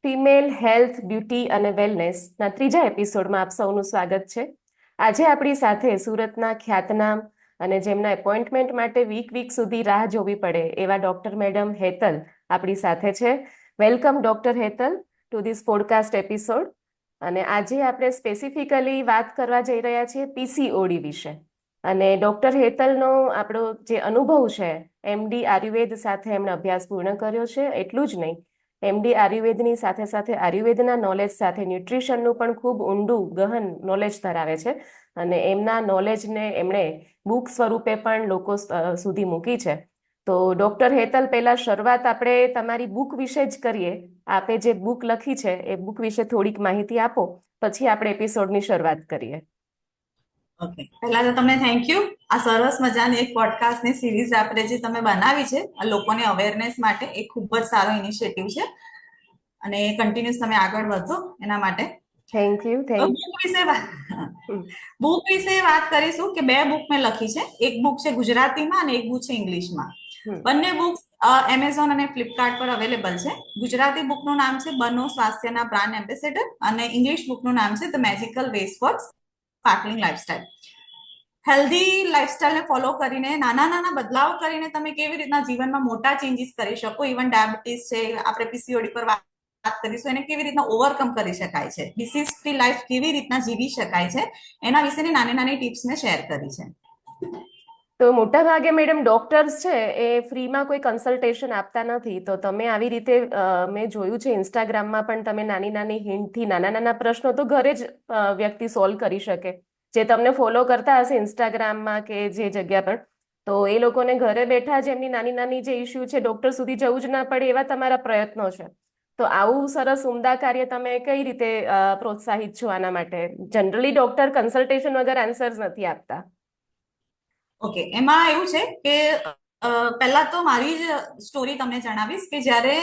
Female health beauty અને વેલનેસના ત્રીજા એપિસોડમાં આપ સૌનું સ્વાગત છે. આજે આપણી સાથે સુરતના ખ્યાતનામ અને જેમના એપોઇન્ટમેન્ટ માટે વીક સુધી રાહ જોવી પડે એવા ડોક્ટર મેડમ હેતલ આપણી સાથે છે. Welcome doctor Hetal two this podcast episode. અને આજે આપણે સ્પેસિફિકલી વાત કરવા જઈ રહ્યા છીએ પીસીઓડી વિશે. અને ડોક્ટર હેતલનો આપણો જે અનુભવ છે, એમડી આયુર્વેદ સાથે એમણે અભ્યાસ પૂર્ણ કર્યો છે. એટલું જ નહીં, એમડી આયુર્વેદની સાથે સાથે આયુર્વેદના નોલેજ સાથે ન્યુટ્રિશનનું પણ ખૂબ ઊંડું ગહન નોલેજ ધરાવે છે. અને એમના નોલેજને એમણે બુક સ્વરૂપે પણ લોકો સુધી મૂકી છે. તો ડોક્ટર હેતલ, પહેલા શરૂઆત આપણે તમારી બુક વિશે જ કરીએ. આપે જે બુક લખી છે એ બુક વિશે થોડીક માહિતી આપો, પછી આપણે એપિસોડની શરૂઆત કરીએ. ઓકે, પહેલા તો તમને થેન્ક યુ. આ સરસ મજાની એક પોડકાસ્ટની સિરીઝ આપણે જે તમે બનાવી છે આ લોકોને અવેરનેસ માટે, એ ખૂબ જ સારો ઇનિશિયેટિવ છે અને કન્ટિન્યુઅસ તમે આગળ વધો એના માટે થેન્ક યુ. બુક વિશે વાત કરીશું કે બે બુક મેં લખી છે. એક બુક છે ગુજરાતીમાં અને એક બુક છે ઇંગ્લિશમાં. બંને બુક એમેઝોન અને ફ્લિપકાર્ટ પર અવેલેબલ છે. ગુજરાતી બુકનું નામ છે બનો સ્વાસ્થ્યના બ્રાન્ડ એમ્બેસેડર અને ઇંગ્લિશ બુકનું નામ છે the magical ways for sparkling lifestyle. Healthy લાઈફસ્ટાઈલને ફોલો કરીને, નાના નાના બદલાવ કરીને તમે કેવી રીતના જીવનમાં મોટા ચેન્જીસ કરી શકો. ઇવન ડાયાબિટીસ છે, આપણે પીસીઓડી પર વાત કરીશું, એને કેવી રીતના ઓવરકમ કરી શકાય છે, ડિસીઝ ફ્રી લાઈફ કેવી રીતના જીવી શકાય છે, એના વિશેની નાની નાની ટિપ્સ મેં શેર કરી છે. તો મોટા ભાગે મેડમ ડોક્ટર્સ છે એ ફ્રીમાં કોઈ કન્સલ્ટેશન આપતા નથી. તો તમે આવી રીતે મેં જોયું છે ઇન્સ્ટાગ્રામમાં પણ તમે નાની નાની હિન્ટથી નાના નાના પ્રશ્નો તો ઘરે જ વ્યક્તિ સોલ્વ કરી શકે. જે તમને ફોલો કરતા હશે ઇન્સ્ટાગ્રામમાં કે જે જગ્યા પર, તો એ લોકોને ઘરે બેઠા જ એમની નાની નાની જે ઇસ્યુ છે ડોક્ટર સુધી જવું જ ના પડે એવા તમારા પ્રયત્નો છે. તો આવું સરસ ઉમદા કાર્ય તમે કઈ રીતે પ્રોત્સાહિત છો આના માટે? જનરલી ડોક્ટર કન્સલ્ટેશન વગર આન્સર્સ નથી આપતા. ઓકે, એમાં એવું છે કે પહેલા તો મારી જ સ્ટોરી તમને જણાવીશ કે જ્યારે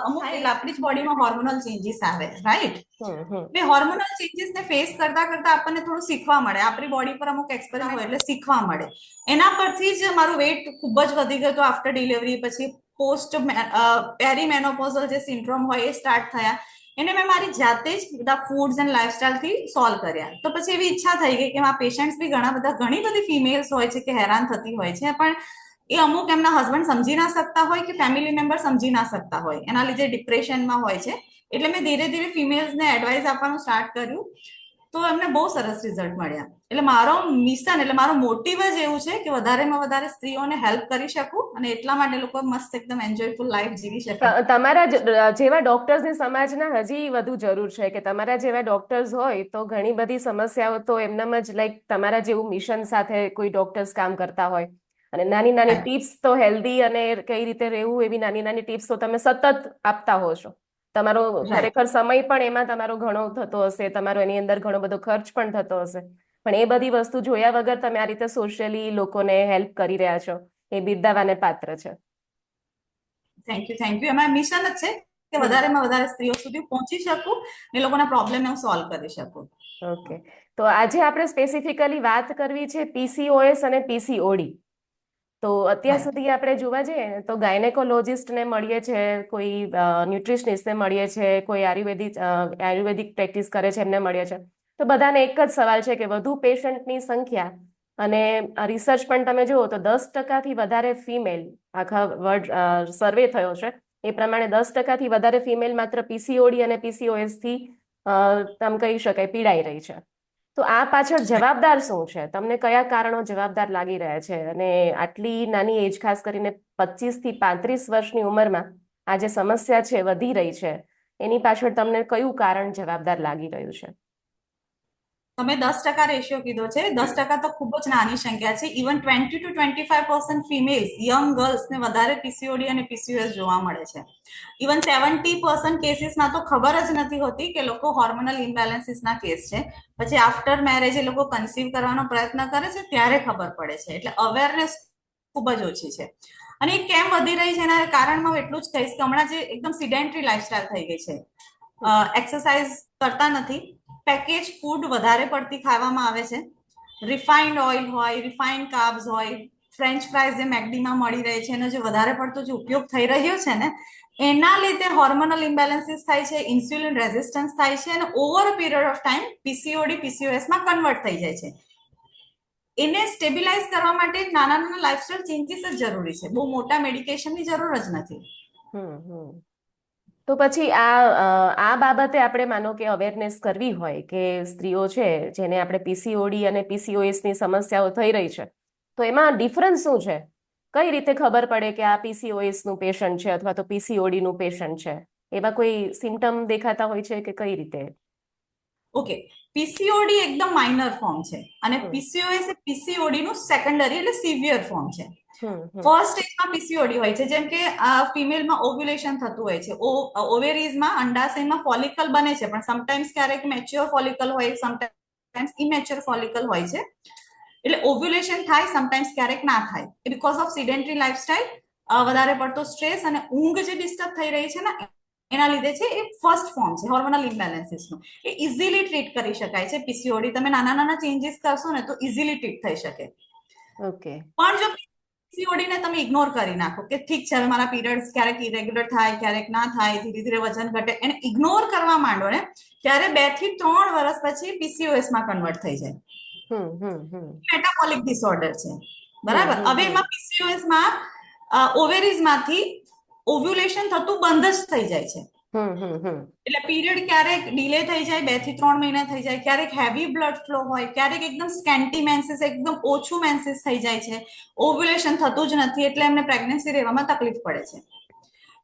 અમુક આપણી જ બોડીમાં હોર્મોનલ ચેન્જીસ આવે, રાઈટ? એટલે હોર્મોનલ ચેન્જીસ ને ફેસ કરતા કરતા આપણને થોડું શીખવા મળે. આપણી બોડી પર અમુક એક્સપેરિમેન્ટ હોય એટલે શીખવા મળે. એના પરથી જ મારું વેઇટ ખૂબ જ વધી ગયું હતું આફ્ટર ડિલિવરી. પછી પોસ્ટ પેરીમેનોપોઝલ જે સિન્ડ્રોમ હોય એ સ્ટાર્ટ થયા. એને મેં મારી જાતે જ બધા ફૂડ્સ એન્ડ લાઈફસ્ટાઈલથી સોલ્વ કર્યા. તો પછી એવી ઈચ્છા થઈ ગઈ કે આ પેશન્ટ્સ બી ઘણી બધી ફિમેલ્સ હોય છે કે હેરાન થતી હોય છે, પણ એ અમુક એમના હસબન્ડ સમજી ના શકતા હોય કે ફેમિલી મેમ્બર સમજી ના શકતા હોય, એના લીધે ડિપ્રેશનમાં હોય છે. એટલે મેં ધીરે ધીરે ફિમેલ્સને એડવાઇસ આપવાનું સ્ટાર્ટ કર્યું, તો એમને બહુ સરસ રિઝલ્ટ મળ્યા. એટલે મારો મિશન, એટલે મારો મોટિવ જ એવું છે કે વધારેમાં વધારે સ્ત્રીઓને હેલ્પ કરી શકું અને એટલા માટે લોકો મસ્ત એકદમ એન્જોયફુલ લાઈફ જીવી શકે. તમારા જેવા ડોક્ટર્સની સમાજના હજી વધુ જરૂર છે કે તમારા જેવા ડોક્ટર્સ હોય તો ઘણી બધી સમસ્યાઓ તો એમનામાં જ, લાઈક તમારા જેવું મિશન સાથે કોઈ ડોક્ટર્સ કામ કરતા હોય. અને નાની નાની ટિપ્સ તો હેલ્ધી અને કઈ રીતે રહેવું એવી નાની નાની ટિપ્સ તો તમે સતત આપતા હો છો. તમારો ખરેખર સમય પણ એમાં તમારો ઘણો થતો હશે, તમારો એની અંદર ઘણો બધો ખર્ચ પણ થતો હશે, પણ એ બધી વસ્તુ જોયા વગર તમે આ રીતે સોશિયલી લોકોને હેલ્પ કરી રહ્યા છો, એ બિરદાવાને પાત્ર છે. Thank you. એમાં મિશન જ છે કે વધારેમાં વધારે સ્ત્રીઓ સુધી પહોંચી શકું, એ લોકોના પ્રોબ્લેમ હું સોલ્વ કરી શકું. ઓકે, તો આજે આપણે સ્પેસિફિકલી વાત કરવી છે પીસીઓએસ અને પીસીઓડી. તો અત્યાર સુધી આપણે જોવા જઈએ તો ગાયનેકોલોજીસ્ટને મળીએ છે, કોઈ ન્યુટ્રિશનિસ્ટને મળીએ છે, કોઈ આયુર્વેદિક પ્રેક્ટિસ કરે છે એમને મળીએ છે. તો બધાને એક જ સવાલ છે કે વધુ પેશન્ટની સંખ્યા, અને રિસર્ચ પણ તમે જુઓ તો 10%થી વધારે ફિમેલ, આખા વર્લ્ડ સર્વે થયો છે એ પ્રમાણે 10%થી વધારે ફિમેલ માત્ર પીસીઓડી અને પીસીઓએસ થી તમે કહી શકાય પીડાઈ રહી છે. તો આ પાછળ જવાબદાર શું છે? તમને કયા કારણો જવાબદાર લાગી રહ્યા છે? અને આટલી નાની એજ, ખાસ કરીને 25 થી 35 વર્ષની ઉંમરમાં આ જે સમસ્યા છે વધી રહી છે, એની પાછળ તમને કયું કારણ જવાબદાર લાગી રહ્યું છે? તમે 10% રેશિયો કીધો છે. 10% તો ખૂબ જ નાની સંખ્યા છે. Even 20 to 25% females, young girls ને વધારે પીસીઓડી અને પીસીઓએસ જોવા મળે છે. ઇવન 70% કેસીસમાં તો ખબર જ નથી હોતી કે લોકો હોર્મોનલ ઇમ્બેલેન્સીસના કેસ છે. પછી આફ્ટર મેરેજ એ લોકો કન્સીવ કરવાનો પ્રયત્ન કરે છે ત્યારે ખબર પડે છે. એટલે અવેરનેસ ખૂબ જ ઓછી છે. અને એ કેમ વધી રહી છે એના કારણમાં હું એટલું જ કહીશ કે હમણાં જે એકદમ સિડેન્ટરી લાઈફસ્ટાઈલ થઈ ગઈ છે, એક્સરસાઇઝ કરતા નથી, પેકેજ ફૂડ વધારે પડતી ખાવામાં આવે છે, રિફાઇન્ડ ઓઇલ હોય, રિફાઇન્ડ કાર્બ્સ હોય, ફ્રેન્ચ ફ્રાઈઝ જે મેકડીમાં મળી રહે છે, એનો જે વધારે પડતો જે ઉપયોગ થઈ રહ્યો છે ને, એના લીધે હોર્મોનલ ઇમ્બેલેન્સીસ થાય છે, ઇન્સ્યુલિન રેઝિસ્ટન્સ થાય છે અને over a period of time PCOD PCOS માં કન્વર્ટ થઈ જાય છે. એને સ્ટેબિલાઇઝ કરવા માટે નાના નાના લાઇફસ્ટાઇલ ચેન્જીસ જ જરૂરી છે, બહુ મોટા મેડિકેશનની જરૂર જ નથી. તો પછી આ બાબતે આપણે માનો કે અવેરનેસ કરવી હોય કે સ્ત્રીઓ છે જેને આપણે પીસીઓડી અને પીસીઓએસ ની સમસ્યાઓ થઈ રહી છે, તો એમાં ડિફરન્સ શું છે? કઈ રીતે ખબર પડે કે આ પીસીઓએસ નું પેશન્ટ છે અથવા તો પીસીઓડી નું પેશન્ટ છે? એવા કોઈ સિમ્ટમ દેખાતા હોય છે કે કઈ રીતે? ઓકે, પીસીઓડી એકદમ માઇનર ફોર્મ છે અને પીસીઓએસ એ પીસીઓડી નું સેકન્ડરી એટલે સિવિયર ફોર્મ છે. ફર્સ્ટ સ્ટેજમાં પીસીઓડી હોય છે, જેમ કે ફિમેલમાં ઓવ્યુલેશન થતું હોય છે, ઓવેરીઝમાં અંડાશયમાં ફોલિકલ બને છે, પણ સમટાઈમ્સ ક્યારેક મેચ્યોર ફોલિકલ હોય, સમટાઈમ્સ ઇમેચ્યોર ફોલિકલ હોય છે. એટલે ઓવ્યુલેશન થાય, સમટાઈમ્સ ક્યારેક ના થાય, બીકોઝ ઓફ સિડેન્ટરી લાઇફસ્ટાઇલ, વધારે પડતો સ્ટ્રેસ અને ઊંઘ જે ડિસ્ટર્બ થઈ રહી છે ને એના લીધે છે. એ ફર્સ્ટ ફોર્મ છે હોર્મોનલ ઇમ્બેલેન્સીસનું. એ ઇઝીલી ટ્રીટ કરી શકાય છે. પીસીઓડી તમે નાના નાના ચેન્જીસ કરશો ને તો ઇઝીલી ટ્રીટ થઈ શકે. ઓકે, પણ જો પીસીઓડી ને તમે ઇગ્નોર કરી નાખો કે ઠીક છે હવે મારા પીરિયડ્સ ક્યારેક ઇરેગ્યુલર થાય, ક્યારેક ના થાય, ધીરે ધીરે વજન ઘટે, એને ઇગ્નોર કરવા માંડો ને ત્યારે 2 થી 3 વર્ષ પછી પીસીઓએસ માં કન્વર્ટ થઈ જાય. મેટાબોલિક ડિસઓર્ડર છે, બરાબર. હવે એમાં પીસીઓએસ માં ઓવેરીઝ માંથી ઓવ્યુલેશન થતું બંધ જ થઈ જાય છે. એટલે પીરિયડ ક્યારેક ડિલે થઈ જાય, 2 થી 3 મહિના થઈ જાય, ક્યારેક હેવી બ્લડ ફ્લો હોય, ક્યારેક એકદમ સ્કેન્ટી મેન્સીસ, એકદમ ઓછું મેન્સીસ થઈ જાય છે, ઓવ્યુલેશન થતું જ નથી, એટલે એમને પ્રેગ્નન્સી રહેવામાં તકલીફ પડે છે.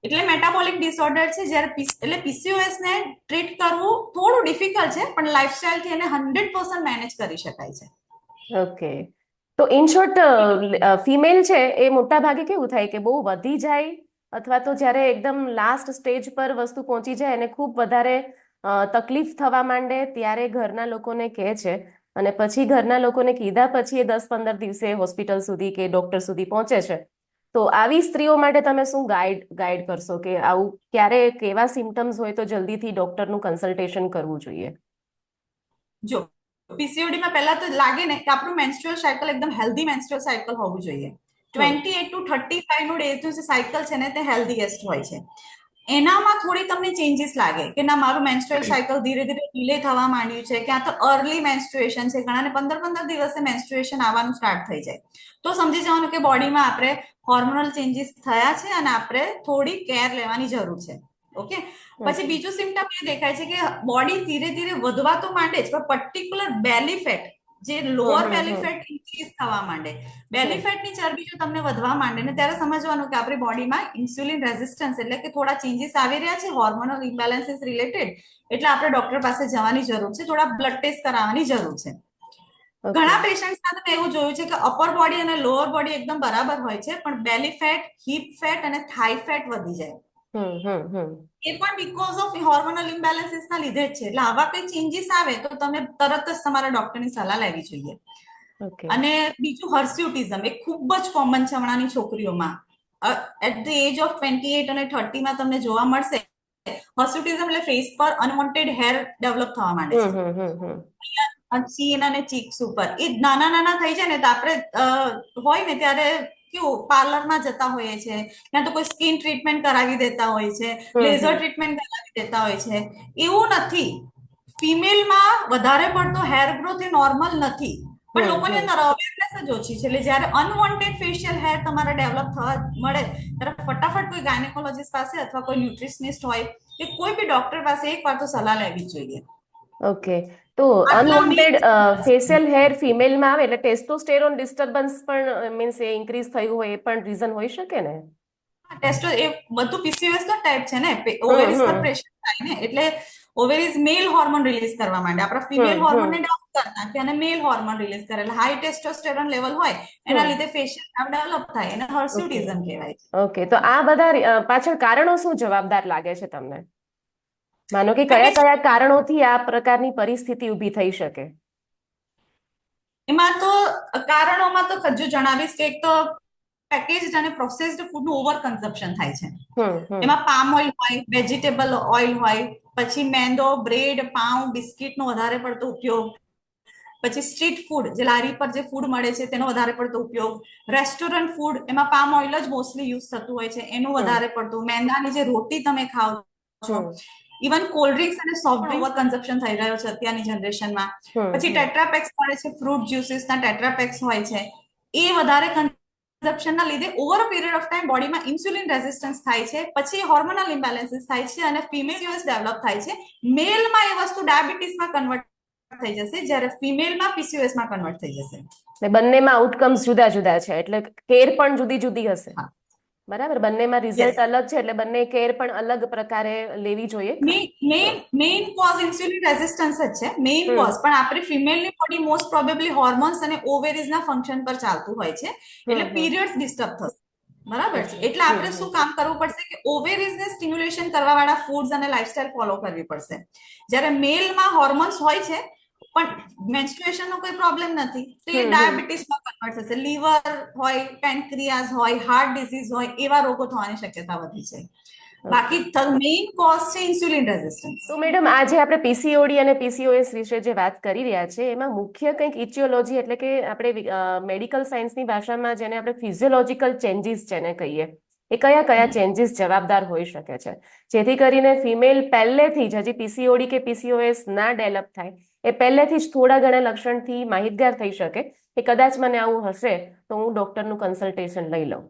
એટલે મેટાબોલિક ડિસઓર્ડર છે. જ્યારે એટલે પીસીઓએસ ને ટ્રીટ કરવું થોડું ડિફિકલ્ટ છે, પણ લાઇફસ્ટાઇલ થી એને 100% મેનેજ કરી શકાય છે. ઓકે, તો ઇન શોર્ટ ફિમેલ છે એ મોટા ભાગે કેવું થાય કે બહુ વધી જાય અથવા તો જ્યારે એકદમ લાસ્ટ સ્ટેજ પર વસ્તુ પહોંચી જાય અને ખૂબ વધારે તકલીફ થવા માંડે ત્યારે ઘરના લોકોને કહે છે, અને પછી ઘરના લોકોને કીધા પછી એ 10-15 દિવસે હોસ્પિટલ સુધી કે ડોક્ટર સુધી પહોંચે છે. તો આવી સ્ત્રીઓ માટે તમે શું ગાઈડ કરશો કે આવું ક્યારે કેવા સિમ્ટમ્સ હોય તો જલ્દીથી ડોક્ટરનું કન્સલ્ટેશન કરવું જોઈએ? જો પીસીઓડી માં પહેલા તો લાગે ને કે આપણું મેન્સ્ટ્રુઅલ સાયકલ એકદમ હેલ્ધી મેન્સ્ટ્રુઅલ સાયકલ હોવું જોઈએ. 28 to 35 નું ડે સાયકલ છે ને તે હેલ્ધીએસ્ટ હોય છે. એનામાં થોડી તમને ચેન્જીસ લાગે કે ના મારું મેન્સ્ટ્રુઅલ સાયકલ ધીરે ધીરે ડિલે થવા માંડ્યું છે, ક્યાં તો અર્લી મેન્સ્ટ્રુએશન છે, ઘણાને 15 દિવસે મેન્સ્ટ્રુએશન આવવાનું સ્ટાર્ટ થઈ જાય, તો સમજી જવાનું કે બોડીમાં આપણે હોર્મોનલ ચેન્જીસ થયા છે અને આપણે થોડી કેર લેવાની જરૂર છે. ઓકે, પછી બીજું સિમ્ટમ એ દેખાય છે કે બોડી ધીરે ધીરે વધવા તો માંડે જ, પણ પર્ટિક્યુલર બેલી ફેટ, જે લોઅર બેલી ફેટ ઇન્ક્રીઝ થવા માંડે. બેલી ફેટની ચરબી જો તમને વધવા માંડે ને ત્યારે સમજવાનું કે આપણી બોડીમાં ઇન્સ્યુલિન રેઝિસ્ટન્સ એટલે કે થોડા ચેન્જીસ આવી રહ્યા છે હોર્મોનલ ઇમ્બેલેન્સીસ રિલેટેડ, એટલે આપણે ડોક્ટર પાસે જવાની જરૂર છે, થોડા બ્લડ ટેસ્ટ કરાવવાની જરૂર છે. ઘણા પેશન્ટ્સમાં તમે એવું જોયું છે કે અપર બોડી અને લોઅર બોડી એકદમ બરાબર હોય છે, પણ બેલી ફેટ, હિપ ફેટ અને થાઈ ફેટ વધી જાય. એ પણ બીકોઝ ઓફ હોર્મોનલ ઇમ્બેલેન્સીસ ના લીધે જ છે. એટલે આવા કઈ ચેન્જીસ આવે તો તમે તરત જ તમારા ડોક્ટરની સલાહ લેવી જોઈએ. અને બીજું હર્સ્યુટિઝમ, એ ખૂબ જ કોમન છે હમણાંની છોકરીઓમાં. એટ ધ એજ ઓફ 28 અને 30 માં તમને જોવા મળશે. હર્સ્યુટિઝમ એટલે ફેસ પર અનવોન્ટેડ હેર ડેવલપ થવા માંડે છે, ચીન અને ચીક્સ ઉપર. એ નાના નાના થઈ જાય ને તો આપણે હોય ને ત્યારે કેવું પાર્લરમાં જતા હોઈએ છે, ત્યાં તો કોઈ સ્કિન ટ્રીટમેન્ટ કરાવી દેતા હોય છે, લેઝર ટ્રીટમેન્ટ કરાવી દેતા હોય છે. એવું નથી. ફિમેલમાં વધારે પડતો હેર ગ્રોથ એ નોર્મલ નથી, પણ લોકોની અંદર અવેરનેસ જ ઓછી છે. એટલે જ્યારે અનવોન્ટેડ ફેશિયલ હેર તમારે ડેવલપ થવા મળે ત્યારે ફટાફટ કોઈ ગાયનેકોલોજીસ્ટ પાસે અથવા કોઈ ન્યુટ્રિશનિસ્ટ હોય કે કોઈ બી ડોક્ટર પાસે એકવાર તો સલાહ લેવી જોઈએ. ઓકે, તો અનવોન્ટેડ ફેશિયલ હેર ફિમેલમાં આવે એટલે ટેસ્ટોસ્ટેરોન ડિસ્ટર્બન્સ પણ મીન્સ એ ઇન્ક્રીઝ થયું હોય એ પણ રીઝન હોઈ શકે ને? ટેસ્ટો એ બધું પીસીઓએસ નો ટાઈપ છે ને, ઓવેરીઝ પર પ્રેશર થાય ને એટલે ઓવેરીઝ મેલ હોર્મોન રિલીઝ કરવા માંડે, આપણા ફિમેલ હોર્મોનને ડાઉન કરી નાખે અને મેલ હોર્મોન રિલીઝ કરે, એટલે હાઈ ટેસ્ટોસ્ટેરોન લેવલ હોય એના લીધે ફેશિયલ નામ ડેવલપ થાય, એને હર્સ્યુટિઝમ કહેવાય છે. ઓકે, તો આ બધા પાછળ કારણો શું જવાબદાર લાગે છે તમને? માનો કે કયા કયા કારણોથી આ પ્રકારની પરિસ્થિતિ ઊભી થઈ શકે? એમાં તો કારણોમાં તો હજુ જણાવીશ કે એક તો પેકેજ્ડ અને પ્રોસેસ્ડ ફૂડનું ઓવર કન્ઝમ્પશન થાય છે. એમાં પામ ઓઇલ હોય, વેજીટેબલ ઓઇલ હોય, પછી મેંદો, બ્રેડ, પાઉં, બિસ્કિટનો વધારે પડતો ઉપયોગ, પછી સ્ટ્રીટ ફૂડ, જે લારી પર જે ફૂડ મળે છે તેનો વધારે પડતો ઉપયોગ, રેસ્ટોરન્ટ ફૂડ એમાં પામ ઓઇલ જ મોસ્ટલી યુઝ થતું હોય છે એનું વધારે પડતું, મેંદાની જે રોટી તમે ખાઓ છો, ઇવન કોલ્ડ ડ્રિંક્સ અને સોફ્ટ ડ્રિંક ઓવર કન્ઝપ્શન થઈ રહ્યો છે અત્યારની જનરેશનમાં. પછી ટેટ્રાપેક્સ મળે છે, ફ્રૂટ જ્યુસીસના ટેટ્રાપેક્સ હોય છે, એ વધારે કન્ઝપ્શનના લીધે over a period of time બોડીમાં ઇન્સ્યુલિન રેઝિસ્ટન્સ થાય છે, પછી હોર્મોનલ ઇમ્બેલેન્સીસ થાય છે અને ફિમેલ ડેવલપ થાય છે. મેલમાં એ વસ્તુ ડાયાબિટીસમાં કન્વર્ટ થઈ જશે, જ્યારે ફિમેલમાં પીસીઓએસમાં કન્વર્ટ થઈ જશે. બંનેમાં આઉટકમ્સ જુદા જુદા છે, એટલે કેર પણ જુદી જુદી હશે. બરાબર, બંનેમાં રિઝલ્ટ અલગ છે, એટલે બંને કેર પણ અલગ પ્રકારે લેવી જોઈએ. મેઇન કોઝ ઇન્સ્યુલિન રેઝિસ્ટન્સ જ છે, મેઇન કોઝ. પણ આપણી ફિમેલની બોડી મોસ્ટ પ્રોબેબલી હોર્મોન્સ અને ઓવેરીઝના ફંક્શન પર ચાલતું હોય છે, એટલે પીરિયડ્સ ડિસ્ટર્બ થશે. બરાબર છે, એટલે આપણે શું કામ કરવું પડશે કે ઓવેરીઝને સ્ટિમ્યુલેશન કરવા વાળા ફૂડ્સ અને લાઇફસ્ટાઇલ ફોલો કરવી પડશે. જ્યારે મેલમાં હોર્મોન્સ હોય છે પણ મેન્સ્ટ્રુએશનનો કોઈ પ્રોબ્લેમ નથી, તો એ ડાયાબિટીસમાં કન્વર્ટ થશે. લીવર હોય, પેન્ક્રિયાઝ હોય, હાર્ટ ડિઝીઝ હોય, એવા રોગો થવાની શક્યતા વધી છે. બાકી મેઇન કોઝ છે ઇન્સ્યુલિન રેઝિસ્ટન્સ. તો મેડમ, આજે આપણે પીસીઓડી અને પીસીઓએસ વિશે જે વાત કરી રહ્યા છે એમાં મુખ્ય કંઈક ઇટિયોલોજી, એટલે કે આપણે મેડિકલ સાયન્સની ભાષામાં જેને આપણે ફિઝિયોલોજીકલ ચેન્જીસ જેને કહીએ, એ કયા કયા ચેન્જીસ જવાબદાર હોઈ શકે છે, જેથી કરીને ફિમેલ પહેલેથી જ હજી પીસીઓડી કે પીસીઓએસ ના ડેવલપ થાય એ પહેલેથી જ થોડા ઘણા લક્ષણથી માહિતગાર થઈ શકે કે કદાચ મને આવું હશે તો હું ડોક્ટરનું કન્સલ્ટેશન લઈ લઉં.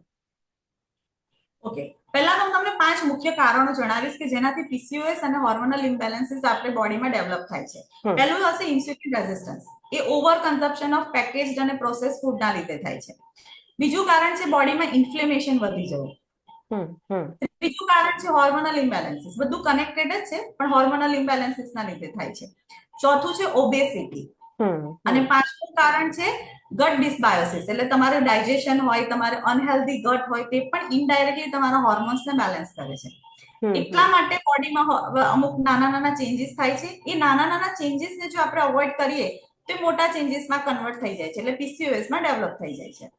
ઓકે, પહેલા તો હું તમને 5 મુખ્ય કારણો જણાવીશ કે જેનાથી પીસીઓએસ અને હોર્મોનલ ઇમ્બેલેન્સીસ આપણી બોડીમાં ડેવલપ થાય છે. પહેલું હશે insulin resistance. A over consumption of packaged અને પ્રોસેસ્ડ ફૂડના લીધે થાય છે. બીજું કારણ છે બોડીમાં ઇન્ફ્લેમેશન વધી જવું. ત્રીજું કારણ છે હોર્મોનલ ઇમ્બેલેન્સીસ. બધું કનેક્ટેડ જ છે, પણ હોર્મોનલ ઇમ્બેલેન્સીસના લીધે થાય છે. ચોથું છે ઓબેસિટી. અને પાંચમું કારણ છે ગટ ડિસબાયોસિસ, એટલે તમારે ડાયજેશન હોય, તમારે અનહેલ્ધી ગટ હોય, તે પણ ઇનડાયરેક્ટલી તમારા હોર્મોન્સને બેલેન્સ કરે છે. એટલા માટે બોડીમાં અમુક નાના નાના ચેન્જીસ થાય છે. એ નાના નાના ચેન્જીસને જો આપણે અવોઇડ કરીએ તો મોટા ચેન્જીસમાં કન્વર્ટ થઈ જાય છે, એટલે પીસીઓએસમાં ડેવલપ થઈ જાય છે.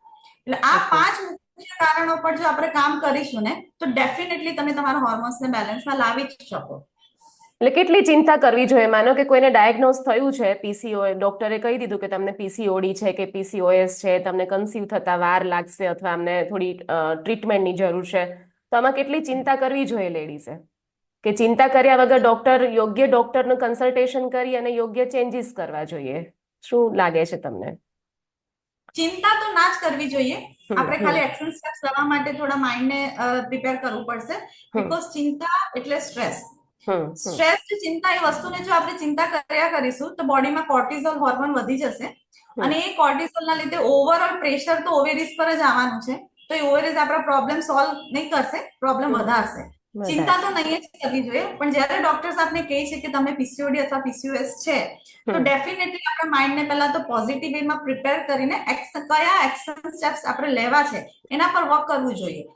એટલે આ 5 મુખ્ય કારણો પર જો આપણે કામ કરીશું ને તો ડેફિનેટલી તમે તમારા હોર્મોન્સને બેલેન્સમાં લાવી જ શકો. એટલે કેટલી ચિંતા કરવી જોઈએ? માનો કે કોઈને ડાયગ્નોઝ થયું છે પીસીઓએસ, ડોક્ટરે કહી દીધું કે તમને પીસીઓડી છે કે પીસીઓએસ છે, તમને કન્સીવ થતા વાર લાગશે અથવા અમને થોડી ટ્રીટમેન્ટની જરૂર છે, તો આમાં કેટલી ચિંતા કરવી જોઈએ લેડીઝે? કે ચિંતા કર્યા વગર યોગ્ય ડોક્ટરનું કન્સલ્ટેશન કરી અને યોગ્ય ચેન્જીસ કરવા જોઈએ? શું લાગે છે તમને? ચિંતા તો ના જ કરવી જોઈએ. આપણે ખાલી એક્શન સ્ટેપ્સ લેવા માટે થોડા માઇન્ડને પ્રિપેર કરવું પડશે, બીકોઝ ચિંતા એટલે સ્ટ્રેસ. સ્ટ્રેસ, ચિંતા, એ વસ્તુને જો આપણે ચિંતા કર્યા કરીશું તો બોડીમાં કોર્ટિઝોલ હોર્મોન વધી જશે અને એ કોર્ટિઝોલના લીધે ઓવરઓલ પ્રેશર તો ઓવેરીઝ પર જ આવવાનું છે, તો એ ઓવેરીઝ આપણા પ્રોબ્લેમ સોલ્વ નહીં કરશે, પ્રોબ્લેમ વધારશે. ચિંતા તો નહીં જ કરવી જોઈએ, પણ જ્યારે ડોક્ટર્સ આપને કહે છે કે તમને પીસીઓડી અથવા પીસીઓએસ છે તો ડેફિનેટલી આપણા માઇન્ડને પહેલા તો પોઝિટિવ વેમાં પ્રિપેર કરીને કયા એક્શન સ્ટેપ્સ આપણે લેવા છે એના પર વર્ક કરવું જોઈએ.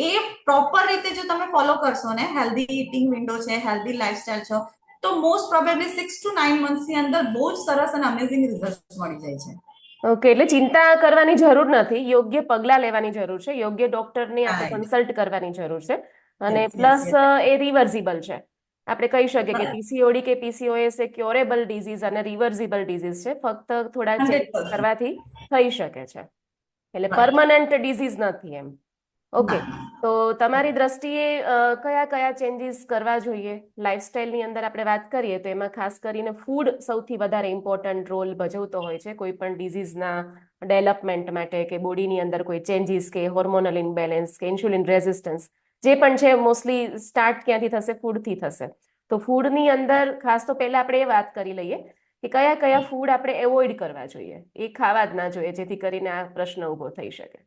એ પ્રોપર રીતે જો તમે ફોલો કરશો ને, હેલ્ધી ઈટિંગ વિન્ડો છે, હેલ્ધી લાઈફસ્ટાઈલ છો, તો મોસ્ટ પ્રોબેબલી 6 to 9 મંથ્સની અંદર બહુ જ સરસ અને અમેઝિંગ રિઝલ્ટ મળી જાય છે. ઓકે, એટલે ચિંતા કરવાની જરૂર નથી, યોગ્ય પગલાં લેવાની જરૂર છે, યોગ્ય ડોક્ટરની આપણે કન્સલ્ટ કરવાની જરૂર છે, અને પ્લસ એ રિવર્સિબલ છે. આપણે કહી શકીએ કે પીસીઓડી કે પીસીઓએસ એ ક્યોરેબલ ડિઝીઝ અને રિવર્સિબલ ડિઝીઝ છે, ફક્ત થોડા ચેન્જીસ કરવાથી થઈ શકે છે, એટલે પરમનન્ટ ડિઝીઝ નથી એમ. ઓકે, તો તમારી દ્રષ્ટિએ કયા કયા ચેન્જીસ કરવા જોઈએ લાઈફસ્ટાઈલની અંદર? આપણે વાત કરીએ તો એમાં ખાસ કરીને ફૂડ સૌથી વધારે ઇમ્પોર્ટન્ટ રોલ ભજવતો હોય છે કોઈ પણ ડિઝીઝના ડેવલપમેન્ટ માટે, કે બોડીની અંદર કોઈ ચેન્જીસ, કે હોર્મોનલ ઇમ્બેલેન્સ, કે ઇન્સ્યુલિન રેઝિસ્ટન્સ જે પણ છે, મોસ્ટલી સ્ટાર્ટ ક્યાંથી થશે? ફૂડથી થશે. તો ફૂડની અંદર ખાસ તો પહેલા આપણે એ વાત કરી લઈએ કે કયા કયા ફૂડ આપણે એવોઇડ કરવા જોઈએ, એ ખાવા જ ના જોઈએ, જેથી કરીને આ પ્રશ્ન ઉભો થઈ શકે.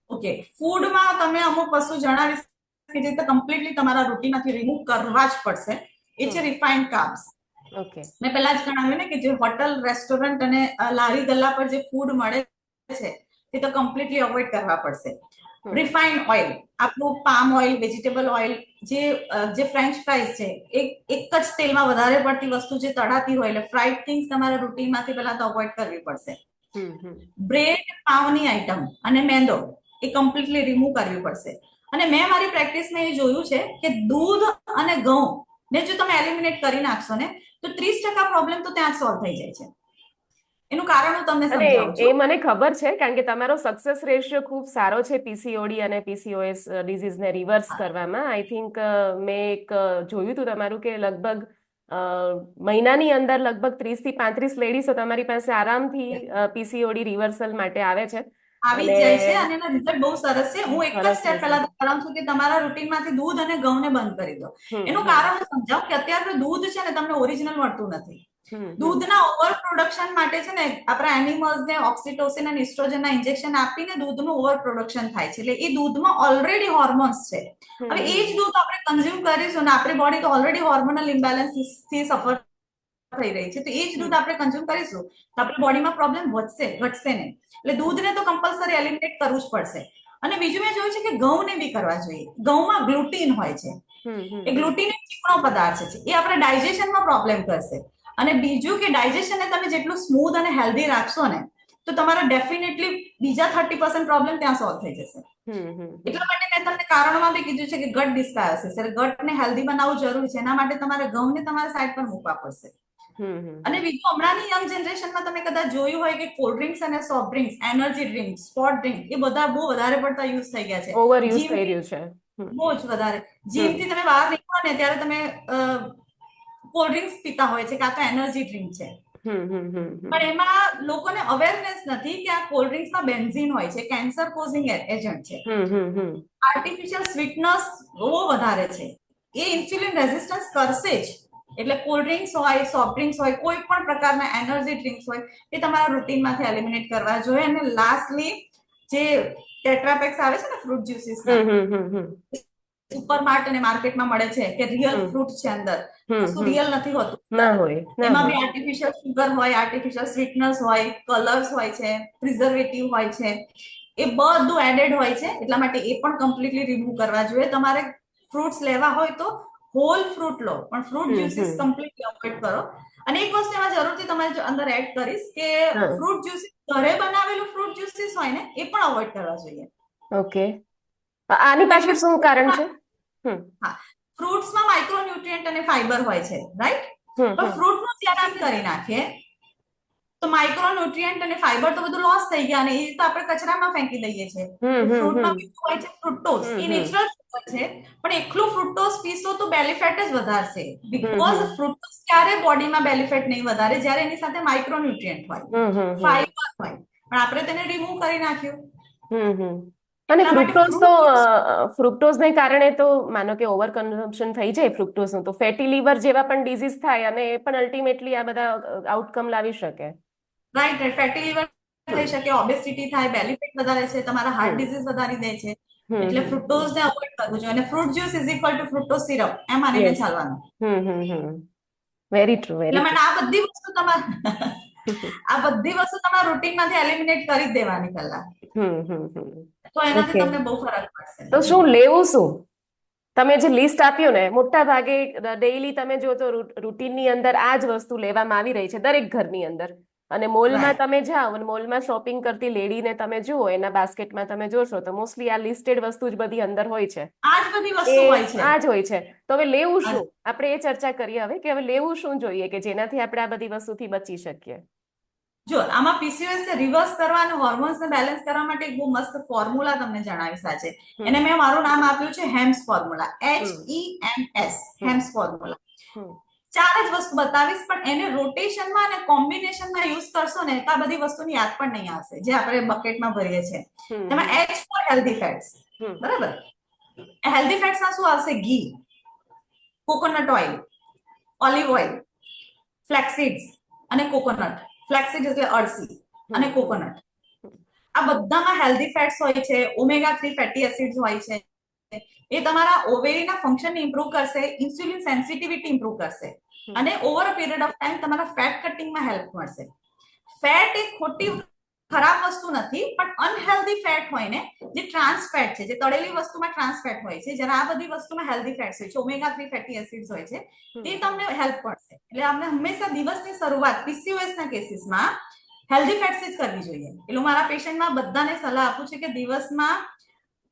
ઓકે, ફૂડમાં તમે અમુક વસ્તુ જણાવી કે જે કમ્પ્લીટલી તમારા રૂટીનમાંથી રિમૂવ કરવા જ પડશે. એ છે રિફાઇન્ડ કાર્બ્સ. ઓકે, મેં પહેલા જ જણાવ્યું ને કે જે હોટલ, રેસ્ટોરન્ટ અને લારી ગલ્લા પર જે ફૂડ મળે છે તે તો કમ્પ્લીટલી અવોઇડ કરવા પડશે. રિફાઇન્ડ ઓઇલ, આપણું પામ ઓઇલ, વેજીટેબલ ઓઇલ, જે ફ્રેન્ચ ફ્રાઈઝ છે, એક જ તેલમાં વધારે પડતી વસ્તુ જે તળાતી હોય, એટલે ફ્રાઈડ થિંગ્સ તમારા રૂટીનમાંથી પહેલા તો અવોઇડ કરવી પડશે. બ્રેડ, પાવની આઈટમ અને મેંદો એ કમ્પ્લીટલી રિમૂવ કરવી પડશે. અને મેં મારી પ્રેક્ટિસમાં એ જોયું છે કે દૂધ અને ઘઉં ને જો તમે એલિમિનેટ કરી નાખશો ને તો 30% પ્રોબ્લેમ તો ત્યાં જ સોલ્વ થઈ જાય છે. એનું કારણ હું તમને અને સમજાવું એ છું. મને ખબર છે કારણ કે તમારો સક્સેસ રેશિયો ખૂબ સારો છે પીસીઓડી અને પીસીઓએસ ડિઝીઝને રિવર્સ કરવામાં. આઈ થિંક મેં એક જોયું હતું તમારું કે લગભગ મહિનાની અંદર લગભગ 30 થી 35 લેડીઝો તમારી પાસે આરામથી પીસીઓડી રિવર્સલ માટે આવે છે. આવી જ જાય છે અને એના રિઝલ્ટ બહુ સરસ છે. હું એક જ સરસ સ્ટેપ પહેલા જણાવું છું કે તમારા રૂટીનમાંથી દૂધ અને ઘઉંને બંધ કરી દો. એનું કારણ હું સમજાવું કે અત્યારે દૂધ છે ને તમને ઓરિજિનલ મળતું નથી. દૂધના ઓવર પ્રોડક્શન માટે છે ને આપણા એનિમલ્સને ઓક્સિટોસિન અને ઇસ્ટ્રોજનના ઇન્જેક્શન આપીને દૂધનું ઓવર પ્રોડક્શન થાય છે. એટલે એ દૂધમાં ઓલરેડી હોર્મોન્સ છે. હવે એ જ દૂધ આપણે કન્ઝ્યુમ કરીશું ને આપણી બોડી તો ઓલરેડી હોર્મોનલ ઇમ્બેલેન્સથી સફર થઈ રહી છે, તો એ જ દૂધ આપણે કન્ઝ્યુમ કરીશું તો આપણી બોડીમાં પ્રોબ્લેમ ઘટશે નહીં. એટલે દૂધને તો કમ્પલસરી એલિમિનેટ કરવું જ પડશે. અને બીજું મેં જોયું છે કે ઘઉંને બી કરવા જોઈએ. ઘઉંમાં ગ્લુટીન હોય છે. એ ગ્લુટીન એક ચીકણો પદાર્થ છે, એ આપણે ડાયજેશનમાં પ્રોબ્લેમ કરશે. અને બીજું કે ડાયજેશનને તમે જેટલું સ્મૂથ અને હેલ્ધી રાખશો ને તો તમારા ડેફિનેટલી બીજા 30% પ્રોબ્લેમ ત્યાં સોલ્વ થઈ જશે. એટલા માટે મેં તમને કારણમાં બી કીધું છે કે ગટ ડિસ્બાયોસિસ એટલે ગટને હેલ્ધી બનાવવું જરૂરી છે. એના માટે તમારે ઘઉંને તમારા સાઈડ પર મૂકવા પડશે. અને બીજું હમણાંની યંગ જનરેશનમાં તમે કદાચ જોયું હોય કે કોલ્ડ ડ્રિંક્સ અને soft drinks, energy drinks, sport drink એ બધા બહુ વધારે પડતા યુઝ થઈ ગયા છે. ઓવર યુઝ થઈ રહ્યું છે. બહુ જ વધારે. જીમથી તમે બહાર નીકળો ને ત્યારે તમે કોલ્ડ ડ્રિંક્સ પીતા હોય છે કાં તો એનર્જી ડ્રિંક છે. પણ એમાં લોકોને અવેરનેસ નથી કે આ કોલ્ડ ડ્રિંક્સમાં બેન્ઝીન હોય છે, કેન્સર કોઝિંગ એજન્ટ છે. આર્ટિફિશિયલ સ્વીટનર્સ બહુ વધારે છે. એ ઇન્સ્યુલિન રેઝિસ્ટન્સ કરશે જ. એટલે કોલ્ડ ડ્રિંક્સ હોય, સોફ્ટ ડ્રિંક્સ હોય, કોઈ પણ પ્રકારના એનર્જી ડ્રિંક્સ હોય એ તમારા રૂટીનમાંથી એલિમિનેટ કરવા જોઈએ. અને લાસ્ટલી જે ટેટ્રાપેક્સ આવે છે ને ફ્રૂટ જ્યુસીસ સુપરમાર્ટ અને માર્કેટમાં મળે છે કે રિયલ ફ્રૂટ છે અંદર, કશું રિયલ નથી હોતું. એમાં બી આર્ટિફિશિયલ સુગર હોય, આર્ટિફિશિયલ સ્વીટનર્સ હોય, કલર્સ હોય છે, પ્રિઝર્વેટિવ હોય છે, એ બધું એડેડ હોય છે. એટલા માટે એ પણ કમ્પ્લીટલી રિમૂવ કરવા જોઈએ. તમારે ફ્રૂટ્સ લેવા હોય તો હોલ ફ્રૂટ લો, પણ ફ્રૂટ જ્યુસીસ કમ્પ્લીટલી અવોઇડ કરો. અને એક વસ્તુ એમાં જરૂરથી તમારે અંદર એડ કરીશ કે ફ્રૂટ જ્યુસીસ ઘરે બનાવેલું ફ્રૂટ જ્યુસીસ હોય ને એ પણ અવોઇડ કરવા જોઈએ. ઓકે, આની પાછળ શું કારણ છે? હા, ફ્રૂટ્સમાં માઇક્રોન્યુટ્રિયન્ટ અને ફાઈબર હોય છે, રાઈટ? પણ ફ્રૂટનું જ્યારે આપણે કરી નાખીએ તો માઇક્રોન્યુટ્રિયન્ટ અને ફાઈબર તો બધું લોસ થઈ ગયા અને એ તો આપણે કચરામાં ફેંકી દઈએ છીએ. ફ્રૂટમાં બીજું હોય છે ફ્રુક્ટોઝ. એ નેચરલ શુગર છે, પણ એકલું ફ્રુક્ટોઝ પીશો તો બેલી ફેટ જ વધારશે. બીકોઝ ફ્રુક્ટોઝ ક્યારે બોડીમાં બેલી ફેટ નહીં વધારે જ્યારે એની સાથે માઇક્રોન્યુટ્રિયન્ટ હોય, ફાઈબર હોય, પણ આપણે તેને રિમૂવ કરી નાખ્યું. અને ફ્રુક્ટોઝને કારણે તો માનો કે ઓવર કન્ઝમ્પશન થઈ જાય ફ્રુક્ટોઝનું તો ફેટી લીવર જેવા પણ ડિઝીઝ થાય અને એ પણ અલ્ટિમેટલી આ બધા આઉટકમ લાવી શકે. રાઈટ, ફેટી લીવર થઈ શકે, ઓબેસિટી થાય, બેલી ફેટ વધારે છે, તમારા હાર્ટ ડિઝીઝ વધારી દે છે. એટલે ફ્રુક્ટોઝને અવોઇડ કરવું જોઈએ. અને fruit juice is equal to fructose syrup એમ માનીને ચાલવાનું. Very true, very true. આ બધી વસ્તુ તમારા રૂટીનમાંથી એલિમિનેટ કરી જ દેવાની પહેલા. તો એનાથી તમને બહુ ફરક પડશે. તો શું લેવું શું? તમે જે લિસ્ટ આપ્યું ને મોટા ભાગે ડેઈલી તમે જો તો રૂટીનની અંદર આ જ વસ્તુ લેવામાં આવી રહી છે દરેક ઘરની અંદર. અને મોલમાં તમે જાઓ અને મોલમાં શોપિંગ કરતી લેડીને તમે જુઓ એના બાસ્કેટમાં તમે જોશો તો મોસ્ટલી આ લિસ્ટેડ વસ્તુ જ બધી અંદર હોય છે. આ જ બધી વસ્તુ હોય છે. આ જ હોય છે. તો હવે લેવું શું? આપણે એ ચર્ચા કરીએ હવે કે હવે લેવું શું જોઈએ કે જેનાથી આપણે આ બધી વસ્તુથી બચી શકીએ. જો આમાં પીસીઓએસ ને રિવર્સ કરવા અને હોર્મોન્સને બેલેન્સ કરવા માટે એક બહુ મસ્ત ફોર્મ્યુલા તમને જણાવીશ આજે. એને મેં મારું નામ આપ્યું છે HEMS formula. HEMS, HEMS formula. 4 જ વસ્તુ બતાવીશ પણ એને રોટેશનમાં અને કોમ્બિનેશનમાં યુઝ કરશો ને તો આ બધી વસ્તુની યાદ પણ નહીં આવશે જે આપણે બકેટમાં ભરીએ છીએ. તેમાં H ફોર હેલ્ધી ફેટ્સ, બરાબર? હેલ્ધી ફેટ્સમાં શું આવશે? ઘી, કોકોનટ ઓઇલ, ઓલિવ ઓઇલ, ફ્લેક્સીડ્સ અને કોકોનટ. ફ્લેક્સીડ એટલે અળસી અને કોકોનટ. આ બધામાં હેલ્ધી ફેટ્સ હોય છે. ઓમેગા 3 ફેટી એસિડ્સ હોય છે. એ તમારા ઓવેરીના ફંક્શનને ઇમ્પ્રૂવ કરશે, ઇન્સ્યુલિન સેન્સિટિવિટી ઇમ્પ્રૂવ કરશે અને over a period of time તમારા ફેટ કટિંગમાં હેલ્પ મળશે. ફેટ એક ખોટી ખરાબ વસ્તુ નથી, પણ અનહેલ્ધી ફેટ હોય ને જે ટ્રાન્સ ફેટ છે, જે તળેલી વસ્તુમાં ટ્રાન્સ ફેટ હોય છે, જ્યારે આ બધી વસ્તુમાં હેલ્ધી ફેટ્સ હોય છે, ઓમેગા 3 ફેટી એસિડ્સ હોય છે, તે તમને હેલ્પ કરશે. એટલે આપણે હંમેશા દિવસની શરૂઆત પીસીઓએસ ના કેસીસમાં હેલ્ધી ફેટ્સ જ કરવી જોઈએ. એટલે મારા પેશન્ટમાં બધાને સલાહ આપું છું કે દિવસમાં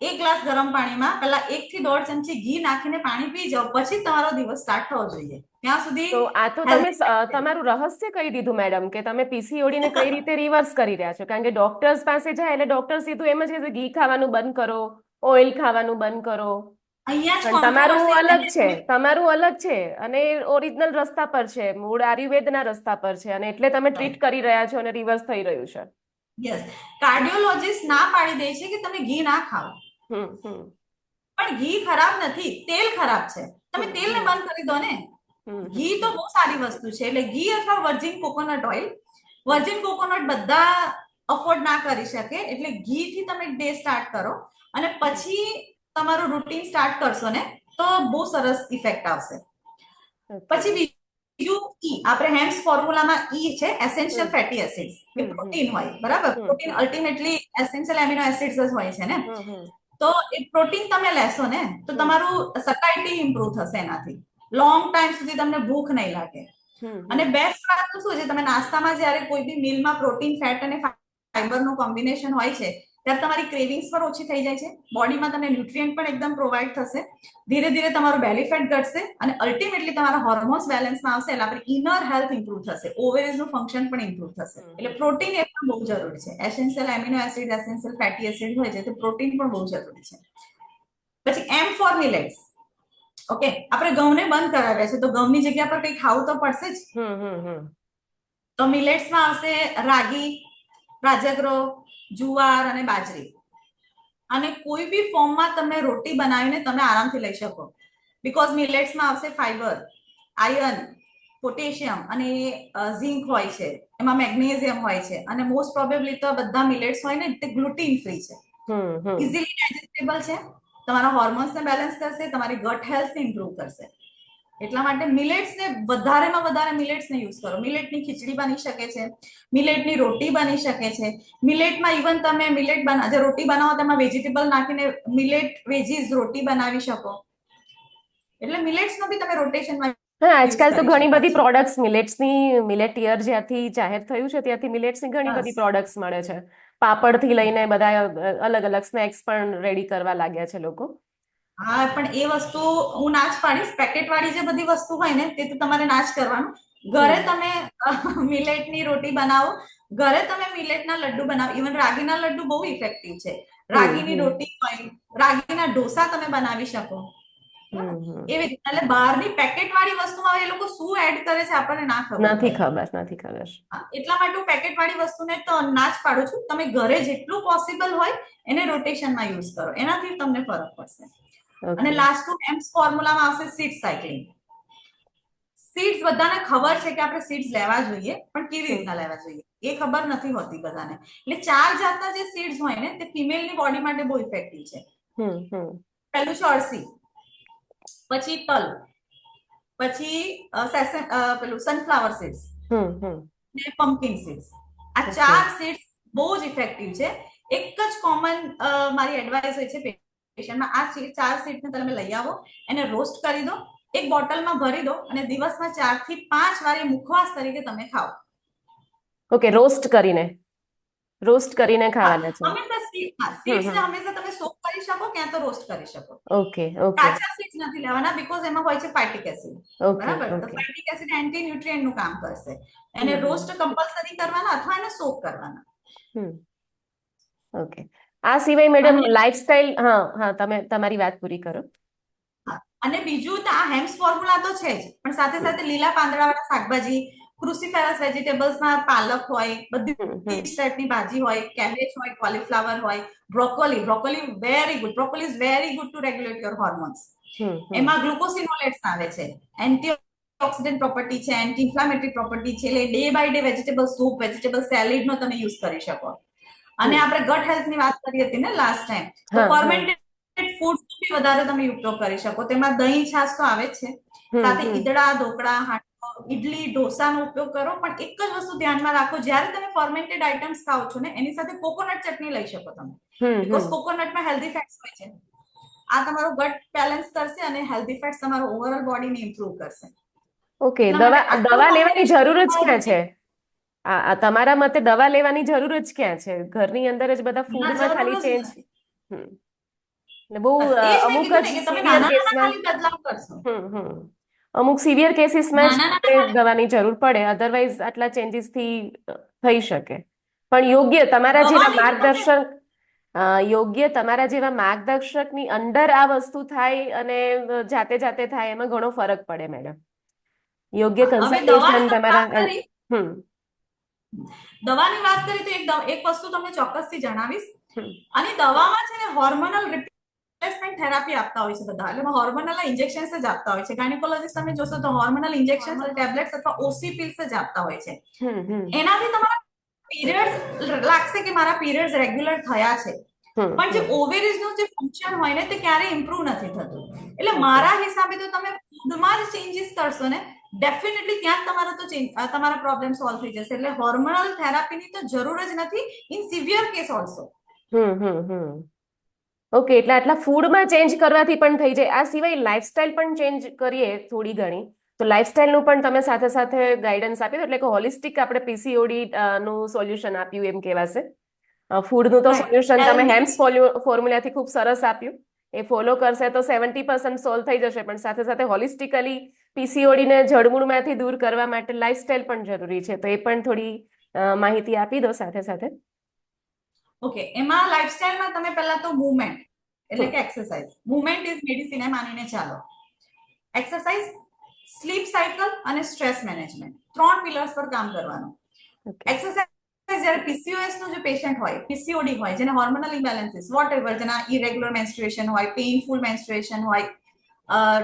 એક ગ્લાસ ગરમ પાણીમાં પહેલા 1 થી 1.5 ચમચી ઘી નાખીને પાણી પી જાઓ, પછી તમારો દિવસ સ્ટાર્ટ થવો જોઈએ. ત્યાં સુધી તો આ તો તમે તમારું રહસ્ય કહી દીધું મેડમ, કે તમે પીસીઓડી ને કઈ રીતે રિવર્સ કરી રહ્યા છો. કારણ કે ડોક્ટર્સ પાસે જાય એટલે ડોક્ટર સીધું એમ જ કહે છે ઘી ખાવાનું બંધ કરો, ઓઇલ ખાવાનું બંધ કરો. અહીંયા જ પણ તમારું કોન્ટ્રોવર્સી અલગ છે, તમારું અલગ છે, અને ઓરિજિનલ રસ્તા પર છે, મૂળ આયુર્વેદના રસ્તા પર છે, અને એટલે તમે ટ્રીટ કરી રહ્યા છો અને રિવર્સ થઈ રહ્યું છે. યસ, કાર્ડિયોલોજિસ્ટ ના પાડી દે છે કે તમે ઘી ના ખાઓ, પણ ઘી ખરાબ નથી, તેલ ખરાબ છે. તમે તેલને બંધ કરી દો ને. ઘી તો બહુ સારી વસ્તુ છે. એટલે ઘી અથવા virgin coconut oil, virgin coconut બધા અફોર્ડ ના કરી શકે, એટલે ઘી થી તમે ડે સ્ટાર્ટ કરો અને પછી તમારું રૂટીન સ્ટાર્ટ કરશો ને તો બહુ સરસ ઇફેક્ટ આવશે. પછી બીજું આપણે હેમ્સ ફોર્મ્યુલામાં છે એસેન્શિયલ ફેટી એસિડ્સ, એ પ્રોટીન હોય, બરાબર? Protein ultimately essential amino acids જ હોય છે ને. તો એ પ્રોટીન તમે લેશો ને તો તમારું સકાઇટી ઇમ્પ્રુવ થશે, એનાથી લોંગ ટાઈમ સુધી તમને ભૂખ નહીં લાગે. અને બેસ્ટ વાત તો શું છે, તમે નાસ્તામાં જ્યારે કોઈ બી મીલમાં પ્રોટીન, ફેટ અને ફાઈબરનું કોમ્બિનેશન હોય છે ત્યારે તમારી ક્રેવિંગ્સ પણ ઓછી થઈ જાય છે, બોડીમાં તમને ન્યુટ્રિયન્ટ પણ એકદમ પ્રોવાઈડ થશે, ધીરે ધીરે તમારું બેલી ફેટ ઘટશે અને અલ્ટિમેટલી તમારા હોર્મોન્સ બેલેન્સમાં આવશે, એટલે આપણી ઇનર હેલ્થ ઇમ્પ્રુવ થશે, ઓવેરીઝનું ફંક્શન પણ ઇમ્પ્રુવ થશે. એટલે પ્રોટીન એ પણ બહુ જરૂરી છે. Essential amino acid, essential fatty acid હોય છે, તો પ્રોટીન પણ બહુ જરૂરી છે. પછી એમ ફોર મિલેટ્સ. ઓકે, આપણે ઘઉંને બંધ કરાવ્યા છે, તો ઘઉંની જગ્યા પર કંઈ ખાવું તો પડશે જ. તો મિલેટ્સમાં આવશે રાગી, રાજગરો, જુવાર અને બાજરી. અને કોઈ બી ફોર્મમાં તમે રોટી બનાવીને તમે આરામથી લઈ શકો, બીકોઝ મિલેટ્સમાં આવશે ફાઈબર, આયર્ન, પોટેશિયમ અને ઝિંક હોય છે, એમાં મેગ્નેશિયમ હોય છે, અને મોસ્ટ પ્રોબેબલી તો બધા મિલેટ્સ હોય ને તે ગ્લુટીન ફ્રી છે, ઇઝીલી ડાયજેસ્ટેબલ છે, તમારા હોર્મોન્સને બેલેન્સ કરશે, તમારી ગટ હેલ્થને ઇમ્પ્રુવ કરશે. એટલા માટે મિલેટ્સને વધારેમાં વધારે મિલેટ્સને યુઝ કરો. મિલેટની ખીચડી બની શકે છે, મિલેટની રોટી બની શકે છે, મિલેટમાં ઇવન તમે મિલેટ જે રોટી બનાવો તેમાં વેજીટેબલ નાખીને મિલેટ વેજીસ રોટી બનાવી શકો. એટલે મિલેટ્સનો બી તમે રોટેશનમાં હા, આજકાલ તો ઘણી બધી પ્રોડક્ટ્સ મિલેટ્સની, મિલેટ યર જ્યાંથી જાહેર થયું છે ત્યાંથી મિલેટ્સની ઘણી બધી પ્રોડક્ટ્સ મળે છે. પાપડથી લઈને બધા અલગ અલગ સ્નેક્સ પણ રેડી કરવા લાગ્યા છે લોકો. હા, પણ એ વસ્તુ હું ના જ પાડીશ. પેકેટ વાળી જે બધી વસ્તુ હોય ને તે તો તમારે ના જ કરવાનું. ઘરે તમે મિલેટની રોટી બનાવો, ઘરે તમે મિલેટના લડ્ડુ બનાવો. ઇવન રાગીના લડ્ડુ બહુ ઇફેક્ટિવ છે. રાગીની રોટી હોય, રાગીના ઢોસા તમે બનાવી શકો. એવી રીતે. એટલે બહારની પેકેટ વાળી વસ્તુમાં એ લોકો શું એડ કરે છે આપણને ના ખબર, નથી ખબર. એટલા માટે હું પેકેટ વાળી વસ્તુને તો ના જ પાડું છું. તમે ઘરે જેટલું પોસિબલ હોય એને રોટેશનમાં યુઝ કરો, એનાથી તમને ફરક પડશે. અને લાસ્ટ એમ્સ ફોર્મ્યુલામાં આવશે સીડ સાયકલિંગ. સીડ્સ બધાને ખબર છે કે આપણે સીડ્સ લેવા જોઈએ, પણ કેવી રીતના લેવા જોઈએ એ ખબર નથી હોતી બધાને. એટલે 4 જાતના જે સીડ્સ હોય ને તે ફિમેલની બોડી માટે બહુ ઇફેક્ટિવ છે. પહેલું છે અળસી, પછી તલ, પછી પેલું સનફ્લાવર સીડ્સ ને પમ્પકિન સીડ્સ. આ 4 સીડ્સ બહુ જ ઇફેક્ટિવ છે. એક જ કોમન મારી એડવાઇસ હોય છે પેશન્ટમાં, આ 4 સીડ્સને તમે લઈ આવો, એને રોસ્ટ કરી દો, એક બોટલમાં ભરી દો અને દિવસમાં 4 થી 5 વાર એ મુખવાસ તરીકે તમે ખાઓ. ઓકે, રોસ્ટ કરીને ખાવાના છે. સીડ્સને હંમેશા તમે સોક કરી શકો, ક્યાં તો રોસ્ટ કરી શકો. ઓકે. કાચા સીડ્સ નથી લેવાના, બીકોઝ એમાં હોય છે ફાઇટિક એસિડ. બરાબર? તો ફાઇટિક એસિડ એન્ટી ન્યુટ્રિયન્ટ નું કામ કરશે. એને રોસ્ટ કમ્પલસરી કરવાના અથવા એને સોક કરવાના. ઓકે. આ સિવાય મેડમ લાઈફસ્ટાઈલ, હા તમે તમારી વાત પૂરી કરો. અને બીજું તો આ હેમ્સ ફોર્મ્યુલા તો છે જ, પણ સાથે સાથે લીલા પાંદડાવાળા શાકભાજી, ક્રુસિફેરસ વેજીટેબલ્સમાં પાલક હોય, બધી ટાઈપની ભાજી હોય, કેબેજ હોય, કોલીફ્લાવર હોય, broccoli very good. Broccoli is very good to regulate your hormones. એમાં ગ્લુકોસિનોલેટ્સ આવે છે, એન્ટીઓક્સિડન્ટ પ્રોપર્ટી છે, એન્ટી ઇન્ફ્લામેટરી પ્રોપર્ટી છે. એટલે day by day vegetable soup, vegetable સેલેડનો તમે યુઝ કરી શકો. અને આપણે ગટ હેલ્થની વાત કરી હતી ને લાસ્ટ ટાઈમ, તો ફર્મેન્ટેડ ફૂડ બી વધારે તમે ઉપયોગ કરી શકો. તેમાં દહીં, છાશ તો આવે જ છે, સાથે ઈદડા, ઢોકળા, હાંડવો, ઇડલી, ઢોસાનો ઉપયોગ કરો. પણ એક જ વસ્તુ ધ્યાનમાં રાખો, જ્યારે તમે ફર્મેન્ટેડ આઇટમ્સ ખાઓ છો ને એની સાથે કોકોનટ ચટણી લઈ શકો તમે, બીકોઝ કોકોનટમાં હેલ્ધી ફેટ્સ હોય છે. આ તમારું ગટ બેલેન્સ કરશે અને હેલ્ધી ફેટ્સ તમારું ઓવરઓલ બોડીને ઇમ્પ્રુવ કરશે. ઓકે, દવા લેવાની જરૂર જ ક્યાં છે? તમારા મતે દવા લેવાની જરૂર જ ક્યાં છે? ઘરની અંદર જ બધા ફૂડમાં ખાલી ચેન્જ. એટલે બહુ બસ એ જ મેં અમુક કીધું જ ને કે તમે સિવિયર નાના નાના કેસમાં ખાલી બદલાવ કરશો. અમુક સિવિયર કેસીસમાં જ નાના નાના આપણે ખાલી દવાની જરૂર પડે, અધરવાઇઝ આટલા ચેન્જીસથી થઈ શકે. પણ યોગ્ય તમારા જેવા દવાની તો તમે માર્ગદર્શકની અંડર આ વસ્તુ થાય અને જાતે જાતે થાય એમાં ઘણો ફરક પડે મેડમ. યોગ્ય હવે દવાની કન્સલ્ટેશન તમે વાત તમારા કરી, હમ દવાની વાત કરી તો એક વસ્તુ તમને ચોક્કસથી જણાવીશ. હમ અને દવામાં છે ને હોર્મોનલ રિપ્લેસમેન્ટ થેરાપી આપતા હોય છે બધા, એટલે હોર્મોનલ ઇન્જેક્શન્સ જ આપતા હોય છે. ગાયનેકોલોજીસ્ટ તમે જોશો તો હોર્મોનલ ઇન્જેક્શન ટેબ્લેટ્સ અથવા ઓસી પિલ્સ જ આપતા હોય છે. એનાથી તમારા પીરિયડ્સ લાગશે કે મારા પીરિયડ્સ રેગ્યુલર થયા છે, પણ જે ઓવેરીઝ નું જે ફંક્શન હોય ને તે ક્યારેય ઇમ્પ્રુવ નથી થતું. એટલે મારા હિસાબે તો તમે ફૂડમાં જ ચેન્જીસ કરશો ને, ડેફિનેટલી ત્યાં તમારો તો તમારા પ્રોબ્લેમ સોલ્વ થઈ જશે. એટલે હોર્મોનલ થેરાપીની તો જરૂર જ નથી in severe case also. Okay, એટલે આટલા ફૂડમાં ચેન્જ કરવાથી પણ થઈ જાય. આ સિવાય લાઇફસ્ટાઇલ પણ ચેન્જ કરીએ થોડી ઘણી, તો લાઇફસ્ટાઇલનું પણ તમે સાથે સાથે ગાઈડન્સ આપ્યું, એટલે કે હોલિસ્ટિક આપણે પીસીઓડી નું સોલ્યુશન આપ્યું એમ કહેવાશે. ફૂડનું તો સોલ્યુશન તમે હેમ્સ ફોર્મ્યુલાથી ખૂબ સરસ આપ્યું. એ ફોલો કરશે તો 70% સોલ્વ થઈ જશે, પણ સાથે સાથે હોલિસ્ટિકલી પીસીઓડીને જડમૂળમાંથી દૂર કરવા માટે લાઇફસ્ટાઇલ પણ જરૂરી છે. તો એ પણ થોડી માહિતી આપી દો સાથે સાથે. ઓકે, એમાં લાઇફસ્ટાઇલમાં તમે પહેલા તો મૂવમેન્ટ એટલે કે એક્સરસાઇઝ, મૂવમેન્ટ ઇઝ મેડિસિન માનીને ચાલો. એક્સરસાઇઝ, સ્લીપ સાયકલ અને સ્ટ્રેસ મેનેજમેન્ટ, 3 પિલર્સ પર કામ કરવાનું. એક્સરસાઇઝ જ્યારે પીસીઓએસ નો જે પેશન્ટ હોય, પીસીઓડી હોય, જેને હોર્મોનલ ઇમ્બેલેન્સીસ વોટએવર, જેના ઇરેગ્યુલર મેન્સ્ટ્રુએશન હોય, પેઇનફુલ મેન્સ્ટ્રુએશન હોય,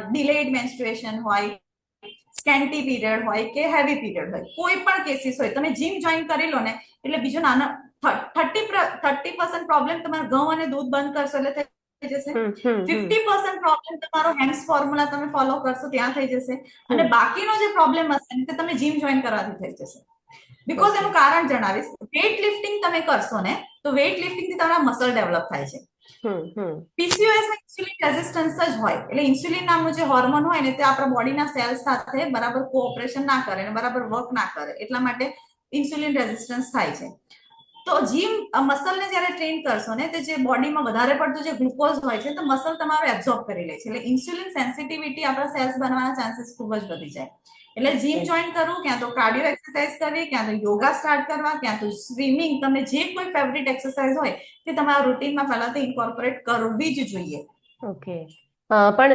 ડિલેડ મેન્સ્ટ્રુએશન હોય, સ્કેન્ટી પીરિયડ હોય કે હેવી પીરિયડ હોય, કોઈ પણ કેસીસ હોય, તમે જીમ જોઈન કરી લો ને એટલે બીજો નાનો 30% પ્રોબ્લેમ તમારા ઘઉં અને દૂધ બંધ કરશો એટલે થઈ જશે. 50% પ્રોબ્લેમ તમારો હેમ્સ ફોર્મ્યુલા તમે ફોલો કરશો ત્યાં થઈ જશે. અને બાકીનો જે પ્રોબ્લેમ હશે તે તમે જીમ જોઈન કરવાથી થઈ જશે. બીકોઝ એનું કારણ જણાવીશ. વેઇટ લિફ્ટિંગ તમે કરશો ને તો વેઇટ લિફ્ટિંગ થી તમારા મસલ ડેવલપ થાય છે. પીસીઓએસ માં ઇન્સ્યુલિન રેઝિસ્ટન્સ જ હોય, એટલે ઇન્સ્યુલિન નામનું જે હોર્મોન હોય ને તે આપણા બોડીના સેલ્સ સાથે બરાબર કોઓપરેશન ના કરે અને બરાબર વર્ક ના કરે, એટલા માટે ઇન્સ્યુલિન રેઝિસ્ટન્સ થાય છે. તો જીમ મસલને જ્યારે ટ્રેન કરશો ને તે જે બોડીમાં વધારે પડતું જે ગ્લુકોઝ હોય છે તો મસલ તમારો એબ્ઝોર્બ કરી લે છે, એટલે ઇન્સ્યુલિન સેન્સિટિવિટી આપણા સેલ્સ બનવાના ચાન્સીસ ખૂબ જ વધી જાય. એટલે જીમ જોઈન કરવું, ક્યાં તો કાર્ડિયો એક્સરસાઇઝ કરવી, ક્યાં તો યોગા સ્ટાર્ટ કરવા, ક્યાં તો સ્વિમિંગ, તમને જે કોઈ ફેવરિટ એક્સરસાઇઝ હોય તે તમારા રૂટીનમાં પહેલાથી ઇન્કોર્પોરેટ કરવી જ જોઈએ. ઓકે, પણ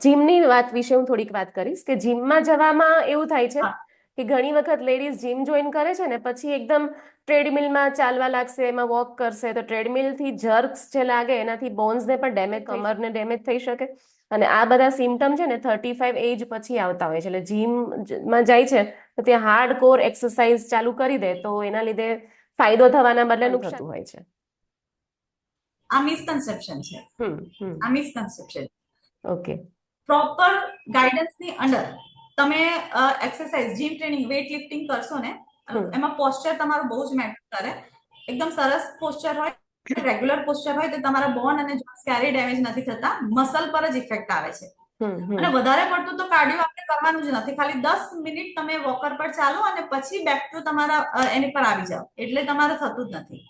જીમની વાત વિશે હું થોડીક વાત કરીશ કે જીમમાં જવામાં એવું થાય છે કે ઘણી વખત લેડીઝ જીમ જોઈન કરે છે ને પછી એકદમ ટ્રેડમિલમાં ચાલવા લાગશે, એમાં વોક કરશે તો ટ્રેડમિલથી જર્ક્સ જે લાગે એનાથી બોન્સને પણ ડેમેજ, કમરને ડેમેજ થઈ શકે. અને આ બધા સિમ્ટમ છે ને 35 એજ પછી આવતા હોય છે. એટલે જીમમાં જાય છે તો ત્યાં હાર્ડ કોર એક્સરસાઇઝ ચાલુ કરી દે તો એના લીધે ફાયદો થવાના બદલે નુકસાન થતું હોય છે. આ મિસકન્સેપ્શન છે. આ મિસકન્સેપ્શન. ઓકે, પ્રોપર ગાઈડન્સની અંડર તમે exercise, gym training, weight lifting કરશો ને એમાં પોસ્ચર તમારું બહુ જ મેટર કરે. એકદમ સરસ પોસ્ચર હોય, રેગ્યુલર પોસ્ચર હોય તો તમારા બોન અને જોઇન્ટ્સ ક્યારેય ડેમેજ નથી થતા, મસલ પર જ ઇફેક્ટ આવે છે. અને વધારે પડતું તો કાર્ડિયો આપણે કરવાનું જ નથી, ખાલી 10 મિનિટ તમે વોકર પર ચાલો અને પછી બેક ટુ તમારા એની પર આવી જાઓ, એટલે તમારે થતું જ નથી.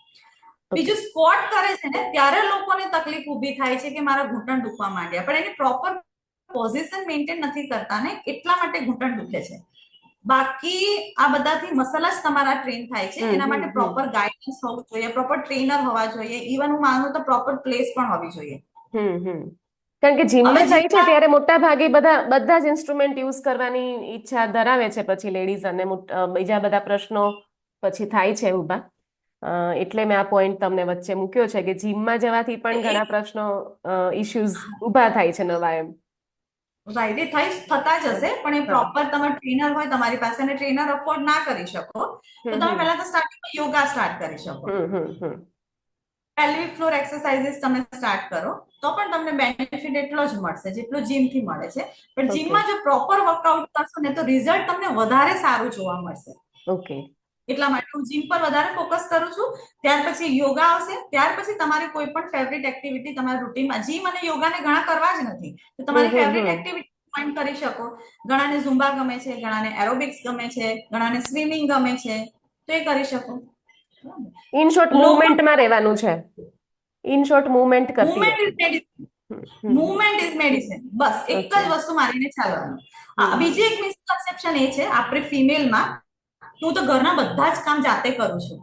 બીજું સ્ક્વોટ કરે છે ને ત્યારે લોકોને તકલીફ ઊભી થાય છે કે મારા ઘૂંટણ દુખવા માંડ્યા, પણ એની પ્રોપર પોઝિશન મેન્ટેન નથી કરતા ને એટલા માટે ઘૂંટણ દુખે છે. બાકી આ બધાથી મસલ જ તમારા ટ્રેન થાય છે. એના માટે પ્રોપર ગાઈડન્સ હોવું જોઈએ, પ્રોપર ટ્રેનર હોવા જોઈએ, ઇવન હું માનું તો પ્રોપર પ્લેસ પણ હોવી જોઈએ. કારણ કે જીમમાં જાય છે ત્યારે મોટા ભાગે બધા જ ઇન્સ્ટ્રુમેન્ટ યુઝ કરવાની ઈચ્છા ધરાવે છે પછી લેડીઝ, અને બીજા બધા પ્રશ્નો પછી થાય છે ઊભા. એટલે મેં આ પોઈન્ટ તમને વચ્ચે મૂક્યો છે કે જીમમાં જવાથી પણ ઘણા પ્રશ્નો, ઇશ્યુઝ ઊભા થાય છે નવા એમ. રાઈટ, એ થતા જ હશે, પણ એ પ્રોપર તમારે ટ્રેનર હોય તમારી પાસે અને ટ્રેનર અફોર્ડ ના કરી શકો તો તમે પહેલા તો સ્ટાર્ટિંગમાં યોગા સ્ટાર્ટ કરી શકો. પેલ્વિક ફ્લોર એક્સરસાઇઝીસ તમે સ્ટાર્ટ કરો તો પણ તમને બેનિફિટ એટલો જ મળશે જેટલો જીમથી મળે છે. પણ જીમમાં જો પ્રોપર વર્કઆઉટ કરશો ને તો રિઝલ્ટ તમને વધારે સારું જોવા મળશે. ઓકે, એટલા માટે હું જીમ પર વધારે ફોકસ કરું છું. ત્યાર પછી યોગા આવશે, ત્યાર પછી તમારી કોઈ પણ ફેવરિટ એક્ટિવિટી તમારા રૂટીનમાં, જીમ અને યોગાને ઘણા કરવા જ નથી તો તમારી ફેવરિટ એક્ટિવિટી જોઈન કરી શકો. ઘણાને ઝુમ્બા ગમે છે, ઘણાને એરોબિક્સ ગમે છે, ઘણાને સ્વિમિંગ ગમે છે, તો એ કરી શકો. ઇન શોર્ટ મૂવમેન્ટમાં રહેવાનું છે. ઇન શોર્ટ મુવમેન્ટ કરતી મુવમેન્ટ ઇઝ રહેવી. મેડિસિન. Movement is medicine. બસ એક જ વસ્તુ મારીને ચાલવાનું. બીજી એક મિસકન્સેપ્શન એ છે આપણી ફિમેલમાં, હું તો ઘરના બધા જ કામ જાતે કરું છું,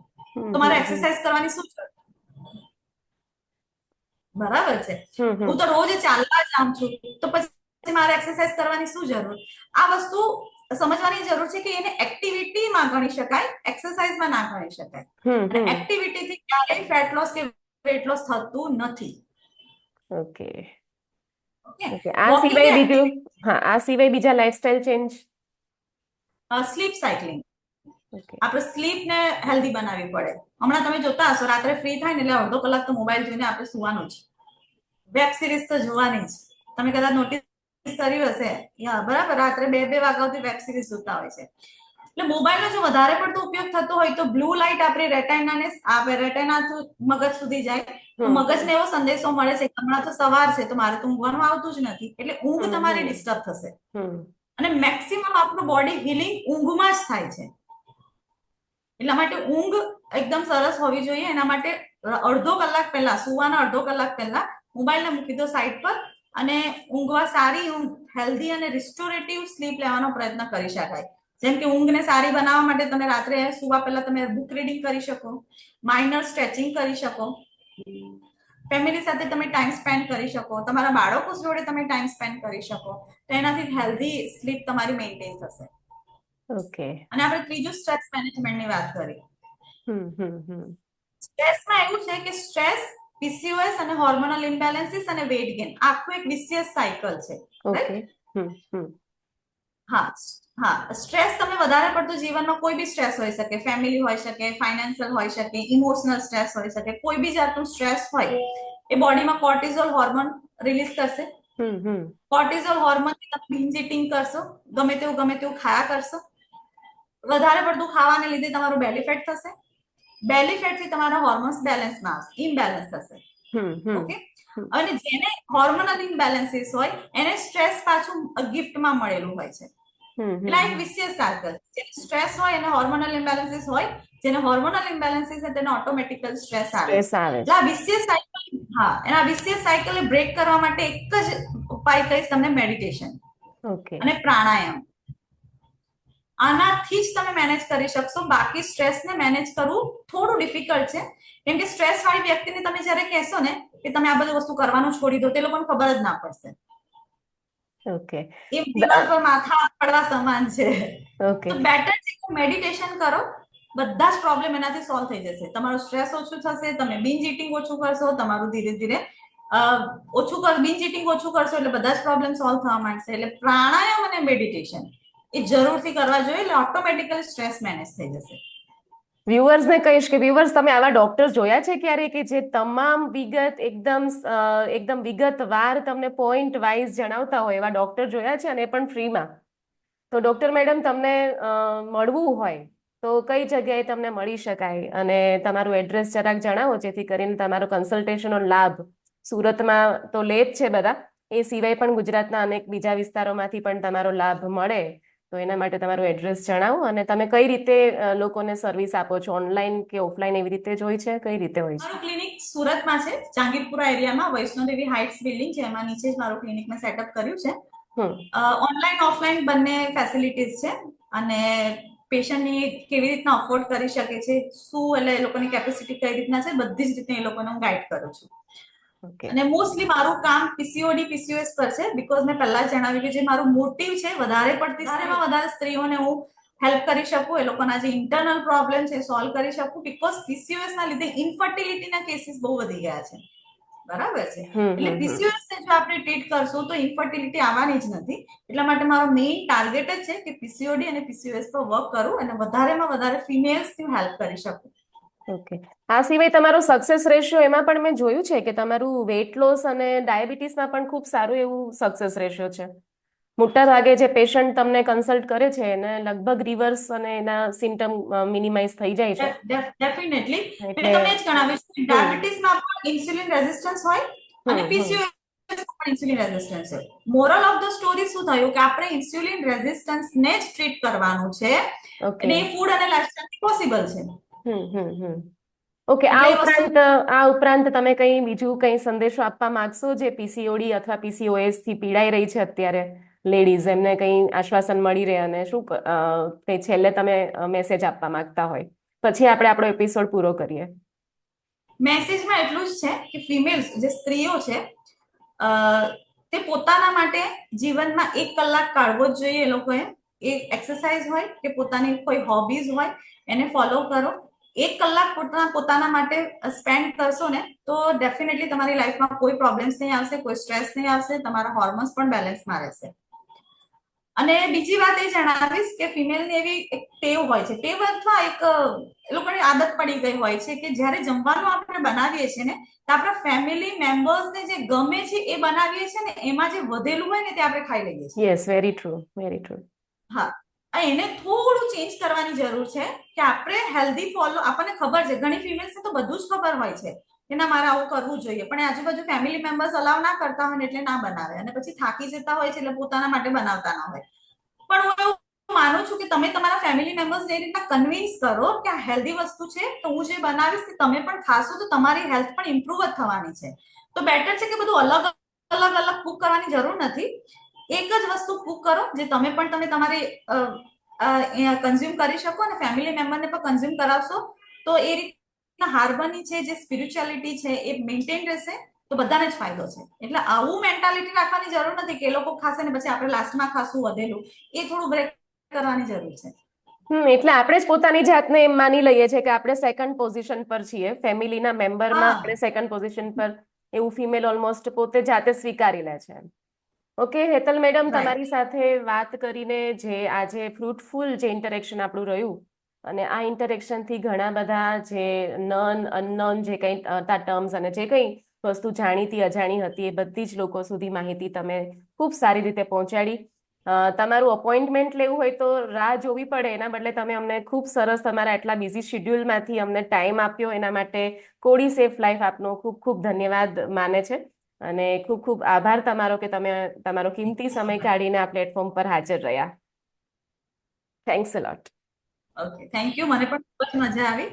તો મારે એક્સરસાઇઝ કરવાની શું જરૂર? બરાબર છે. હું તો રોજ ચાલવા જાઉં છું, તો પછી મારે એક્સરસાઇઝ કરવાની શું જરૂર? આ વસ્તુ સમજવાની જરૂર છે કે એને એક્ટિવિટીમાં ગણી શકાય, એક્સરસાઇઝમાં ના ગણી શકાય. અને એક્ટિવિટીથી ક્યારેય ફેટ લોસ કે વેટ લોસ થતું નથી. ઓકે. આ સિવાય બીજું, આ સિવાય બીજા લાઈફસ્ટાઈલ ચેન્જ? Sleep cycling. આપણે સ્લીપ ને હેલ્ધી બનાવવી પડે. હમણાં તમે જોતા હશો, રાત્રે ફ્રી થાય ને એટલે અડધો કલાક તો મોબાઈલ જોઈને આપણે સુવાનું જ, વેબ સિરીઝ તો જોવાની જ. તમે કદાચ નોટિસ કર્યું હશે, બરાબર, રાત્રે 2-2 વાગ્યા સુધી વેબ સિરીઝ જોતા હોય છે. એટલે મોબાઈલનો જો વધારે પડતો ઉપયોગ થતો હોય તો બ્લુ લાઇટ આપણી રેટિના મગજ સુધી જાય, તો મગજને એવો સંદેશો મળે છે કે હમણાં તો સવાર છે તો મારે તો ઊંઘવાનું આવતું જ નથી, એટલે ઊંઘ તમારી ડિસ્ટર્બ થશે. અને મેક્સિમમ આપણું બોડી હીલિંગ ઊંઘમાં જ થાય છે. એટલા માટે ઊંઘ એકદમ સરસ હોવી જોઈએ. એના માટે અડધો કલાક પહેલા, સુવાના અડધો કલાક પહેલા મોબાઈલને મૂકી દો સાઈડ પર, અને ઊંઘવા સારી ઊંઘ, હેલ્ધી અને રિસ્ટોરેટિવ સ્લીપ લેવાનો પ્રયત્ન કરી શકાય. જેમ કે ઊંઘને સારી બનાવવા માટે તમે રાત્રે સુવા પહેલા તમે બુક રીડિંગ કરી શકો, માઇનર સ્ટ્રેચિંગ કરી શકો, ફેમિલી સાથે તમે ટાઈમ સ્પેન્ડ કરી શકો, તમારા બાળકો જોડે તમે ટાઈમ સ્પેન્ડ કરી શકો, તો એનાથી હેલ્ધી સ્લીપ તમારી મેન્ટેન થશે. ઓકે. અને આપણે ત્રીજું સ્ટ્રેસ મેનેજમેન્ટની વાત કરી. સ્ટ્રેસમાં એવું છે કે સ્ટ્રેસ, પીસીઓએસ અને હોર્મોનલ ઇમ્બેલેન્સીસ અને વેઇટ ગેઇન આખું એક વિશિયસ સાયકલ છે. ઓકે. હા, સ્ટ્રેસ તમે વધારે પડતું જીવનમાં કોઈ બી સ્ટ્રેસ હોઈ શકે, ફેમિલી હોઈ શકે, ફાઇનાન્શિયલ હોઈ શકે, ઇમોશનલ સ્ટ્રેસ હોઈ શકે, કોઈ બી જાતનું સ્ટ્રેસ હોય એ બોડીમાં કોર્ટિઝોલ હોર્મોન રિલીઝ કરશે. કોર્ટિઝોલ હોર્મોનથી તમે બિંજ ઈટિંગ કરશો, ગમે તેવું ખાયા કરશો. વધારે પડતું ખાવાને લીધે તમારું બેલી ફેટ થશે. બેલી ફેટથી તમારા હોર્મોન્સ બેલેન્સમાં આવશે, ઇમ્બેલેન્સ થશે. ઓકે. અને જેને હોર્મોનલ ઇમ્બેલેન્સીસ હોય એને સ્ટ્રેસ પાછું ગિફ્ટમાં મળેલું હોય છે. એટલે એક વિશેષ સાયકલ. જેને સ્ટ્રેસ હોય એને હોર્મોનલ ઇમ્બેલેન્સીસ હોય, જેને હોર્મોનલ ઇમ્બેલેન્સીસ હોય તેને ઓટોમેટિકલ સ્ટ્રેસ આવે. એટલે આ વિશેષ સાયકલ, એના વિશેષ સાયકલને બ્રેક કરવા માટે એક જ ઉપાય કહીશ તમને, મેડિટેશન અને પ્રાણાયામ. આનાથી જ તમે મેનેજ કરી શકશો. બાકી સ્ટ્રેસને મેનેજ કરવું થોડું ડિફિકલ્ટ છે, કેમ કે સ્ટ્રેસ વાળી વ્યક્તિને તમે જ્યારે કહેશો ને કે તમે આ બધી વસ્તુ કરવાનું છોડી દો, તે લોકોને ખબર જ ના પડશે. ઓકે. એ દિવાલ પર માથા પડવા સમાન છે. તો બેટર છે કે મેડિટેશન કરો, બધા જ પ્રોબ્લેમ એનાથી સોલ્વ થઈ જશે. તમારું સ્ટ્રેસ ઓછું થશે, તમે બિંજ ઈટિંગ ઓછું કરશો, તમારું ધીરે ધીરે બિંજ ઈટિંગ ઓછું કરશો એટલે બધા જ પ્રોબ્લેમ સોલ્વ થવા માંડશે. એટલે પ્રાણાયામ અને મેડિટેશન એ જરૂરથી કરવા જોઈએ, એટલે ઓટોમેટિકલી સ્ટ્રેસ મેનેજ થઈ જશે. વ્યુઅર્સને કહીશ કે વ્યુઅર્સ, તમે આવા ડોક્ટર જોયા છે ક્યારે કે જે તમામ વિગત એકદમ વિગતવાર તમને પોઈન્ટ વાઇઝ જણાવતા હોય? એવા ડોક્ટર જોયા છે, અને એ પણ ફ્રીમાં? તો ડોક્ટર મેડમ, તમને મળવું હોય તો કઈ જગ્યાએ તમને મળી શકાય, અને તમારું એડ્રેસ જરાક જણાવો, જેથી કરીને તમારો કન્સલ્ટેશનનો લાભ સુરતમાં તો લે જ છે બધા, એ સિવાય પણ ગુજરાતના અનેક બીજા વિસ્તારોમાંથી પણ તમારો લાભ મળે. તો એના માટે તમારું એડ્રેસ જણાવો, અને તમે કઈ રીતે લોકોને સર્વિસ આપો છો, ઓનલાઈન કે ઓફલાઈન, એવી રીતે જ હોય છે? કઈ રીતે હોય છે? મારું ક્લિનિક સુરતમાં છે, જહાંગીરપુરા એરિયામાં, વૈષ્ણોદેવી હાઇટ્સ બિલ્ડિંગ છે, એમાં નીચે જ મારું ક્લિનિક મેં સેટઅપ કર્યું છે. ઓનલાઈન ઓફલાઈન બંને ફેસિલિટીઝ છે, અને પેશન્ટની કેવી રીતના અફોર્ડ કરી શકે છે, શું એટલે એ લોકોની કેપેસિટી કઈ રીતના છે, બધી જ રીતે એ લોકોને હું ગાઈડ કરું છું. અને મોસ્ટલી મારું કામ પીસીઓડી પીસીઓએસ પર છે, બીકોઝ મેં પહેલા જ જણાવ્યું કે જે મારું મોટિવ છે વધારે સ્ત્રીઓને હું હેલ્પ કરી શકું, એ લોકોના જે ઇન્ટરનલ પ્રોબ્લેમ છે સોલ્વ કરી શકું. બીકોઝ પીસીઓએસ ના લીધે ઇન્ફર્ટિલિટીના કેસીસ બહુ વધી ગયા છે. બરાબર છે. એટલે પીસીઓએસ ને જો આપણે ટ્રીટ કરશું તો ઇન્ફર્ટિલિટી આવવાની જ નથી. એટલા માટે મારો મેઇન ટાર્ગેટ જ છે કે પીસીઓડી અને પીસીઓએસ પર વર્ક કરું અને વધારેમાં વધારે ફિમેલ્સની હેલ્પ કરી શકું. ઓકે. આ સિવાય તમારો સક્સેસ રેશિયો, એમાં પણ મેં જોયું છે કે તમારું વેટ લોસ અને ડાયાબિટીસમાં પણ ખૂબ સારું એવું સક્સેસ રેશિયો છે. મોટા ભાગે જે પેશન્ટ તમને કન્સલ્ટ કરે છે એને લગભગ રિવર્સ અને એના સિમ્ટમ મિનિમાઇઝ થઈ જાય છે. ડેફિનેટલી. મેં તમને જ જણાવ્યું છે, ડાયાબિટીસમાં પણ ઇન્સ્યુલિન રેઝિસ્ટન્સ હોય અને પીસીઓએસ પણ ઇન્સ્યુલિન રેઝિસ્ટન્સ હોય. મોરલ ઓફ ધ સ્ટોરી શું થયું કે આપણે ઇન્સ્યુલિન રેઝિસ્ટન્સને જ ટ્રીટ કરવાનું છે, અને એ ફૂડ અને લાઇફસ્ટાઇલથી પોસિબલ છે. ઓકે, એટલે એ વસ્તુ આ ઉપરાંત તમે કઈ બીજું કઈ સંદેશો આપવા માંગશો જે પીસીઓડી અથવા પીસીઓએસ થી પીડાઈ રહી છે અત્યારે લેડીઝ, એમને કઈ આશ્વાસન મળી રહે અને શું કઈ છેલ્લે તમે મેસેજ આપવા માંગતા હોય, પછી આપણે આપણો એપિસોડ પૂરો કરીએ. મેસેજમાં એટલું જ છે કે ફિમેલ્સ જે સ્ત્રીઓ છે તે પોતાના માટે જીવનમાં 1 કલાક કાઢવો જ જોઈએ. એ લોકોએ એ એક્સરસાઇઝ હોય કે પોતાની કોઈ હોબીઝ હોય એને ફોલો કરો. 1 કલાક પોતાના માટે સ્પેન્ડ કરશો ને તો ડેફિનેટલી તમારી લાઈફમાં કોઈ પ્રોબ્લેમ્સ નહીં આવશે, કોઈ સ્ટ્રેસ નહીં આવશે, તમારા હોર્મોન્સ પણ બેલેન્સમાં રહેશે. અને બીજી વાત એ જણાવીશ કે ફિમેલની એવી એક ટેવ હોય છે, ટેવ અથવા એક એ લોકોની આદત પડી ગઈ હોય છે કે જ્યારે જમવાનું આપણે બનાવીએ છીએ ને તો આપણા ફેમિલી મેમ્બર્સને જે ગમે છે એ બનાવીએ છીએ ને એમાં જે વધેલું હોય ને તે આપણે ખાઈ લઈએ છીએ. Yes, very true, very true. હા, એને થોડું ચેન્જ કરવાની જરૂર છે કે આપણે હેલ્ધી ફોલો, આપણને ખબર છે ઘણી ફિમેલ્સને તો બધું જ ખબર હોય છે કે ના મારે આવું કરવું જોઈએ, પણ આજુબાજુ ફેમિલી મેમ્બર્સ અલાવ ના કરતા હોય એટલે ના બનાવે અને પછી થાકી જતા હોય છે એટલે પોતાના માટે બનાવતા ના હોય. પણ હું એવું માનું છું કે તમે તમારા ફેમિલી મેમ્બર્સને એ રીતના કન્વિન્સ કરો કે આ હેલ્ધી વસ્તુ છે તો હું જે બનાવીશ તમે પણ ખાશો તો તમારી હેલ્થ પણ ઇમ્પ્રુવ જ થવાની છે. તો બેટર છે કે બધું અલગ અલગ કુક કરવાની જરૂર નથી. એક જ વસ્તુ કુક કરો જે તમે તમારી કન્ઝ્યુમ કરી શકો અને ફેમિલી મેમ્બરને પણ કન્ઝ્યુમ કરાવશો તો એ રીતના હાર્મની છે, જે સ્પિરિચ્યુઆલિટી છે એ મેન્ટેન રહેશે તો બધાને જ ફાયદો છે. એટલે આવું મેન્ટાલિટી રાખવાની જરૂર નથી કે એ લોકો ખાશે ને પછી આપણે લાસ્ટમાં ખાશું વધેલું. એ થોડું બ્રેક કરવાની જરૂર છે. એટલે આપણે જ પોતાની જાતને એમ માની લઈએ છીએ કે આપણે સેકન્ડ પોઝિશન પર છીએ ફેમિલીના મેમ્બરમાં, આપણે સેકન્ડ પોઝિશન પર, એવું ફિમેલ ઓલમોસ્ટ પોતે જાતે સ્વીકારી લે છે. ઓકે હેતલ મેડમ, તમારી સાથે વાત કરીને જે આજે ફ્રૂટફુલ જે ઇન્ટરેક્શન આપણું રહ્યું અને આ ઇન્ટરેક્શનથી ઘણા બધા જે અનનોન જે કંઈ ટર્મ્સ અને જે કંઈ વસ્તુ જાણીતી અજાણી હતી એ બધી જ લોકો સુધી માહિતી તમે ખૂબ સારી રીતે પહોંચાડી. તમારું અપોઇન્ટમેન્ટ લેવું હોય તો રાહ જોવી પડે, એના બદલે તમે અમને ખૂબ સરસ તમારા એટલા બિઝી શિડ્યુલમાંથી અમને ટાઈમ આપ્યો, એના માટે કોડી સેફ લાઈફ આપનો ખૂબ ખૂબ ધન્યવાદ માને છે અને ખૂબ ખૂબ આભાર તમારો કે તમે તમારો કિંમતી સમય કાઢીને આ પ્લેટફોર્મ પર હાજર રહ્યા. Thanks a lot. Okay, thank you. મને પણ ખૂબ જ મજા આવી.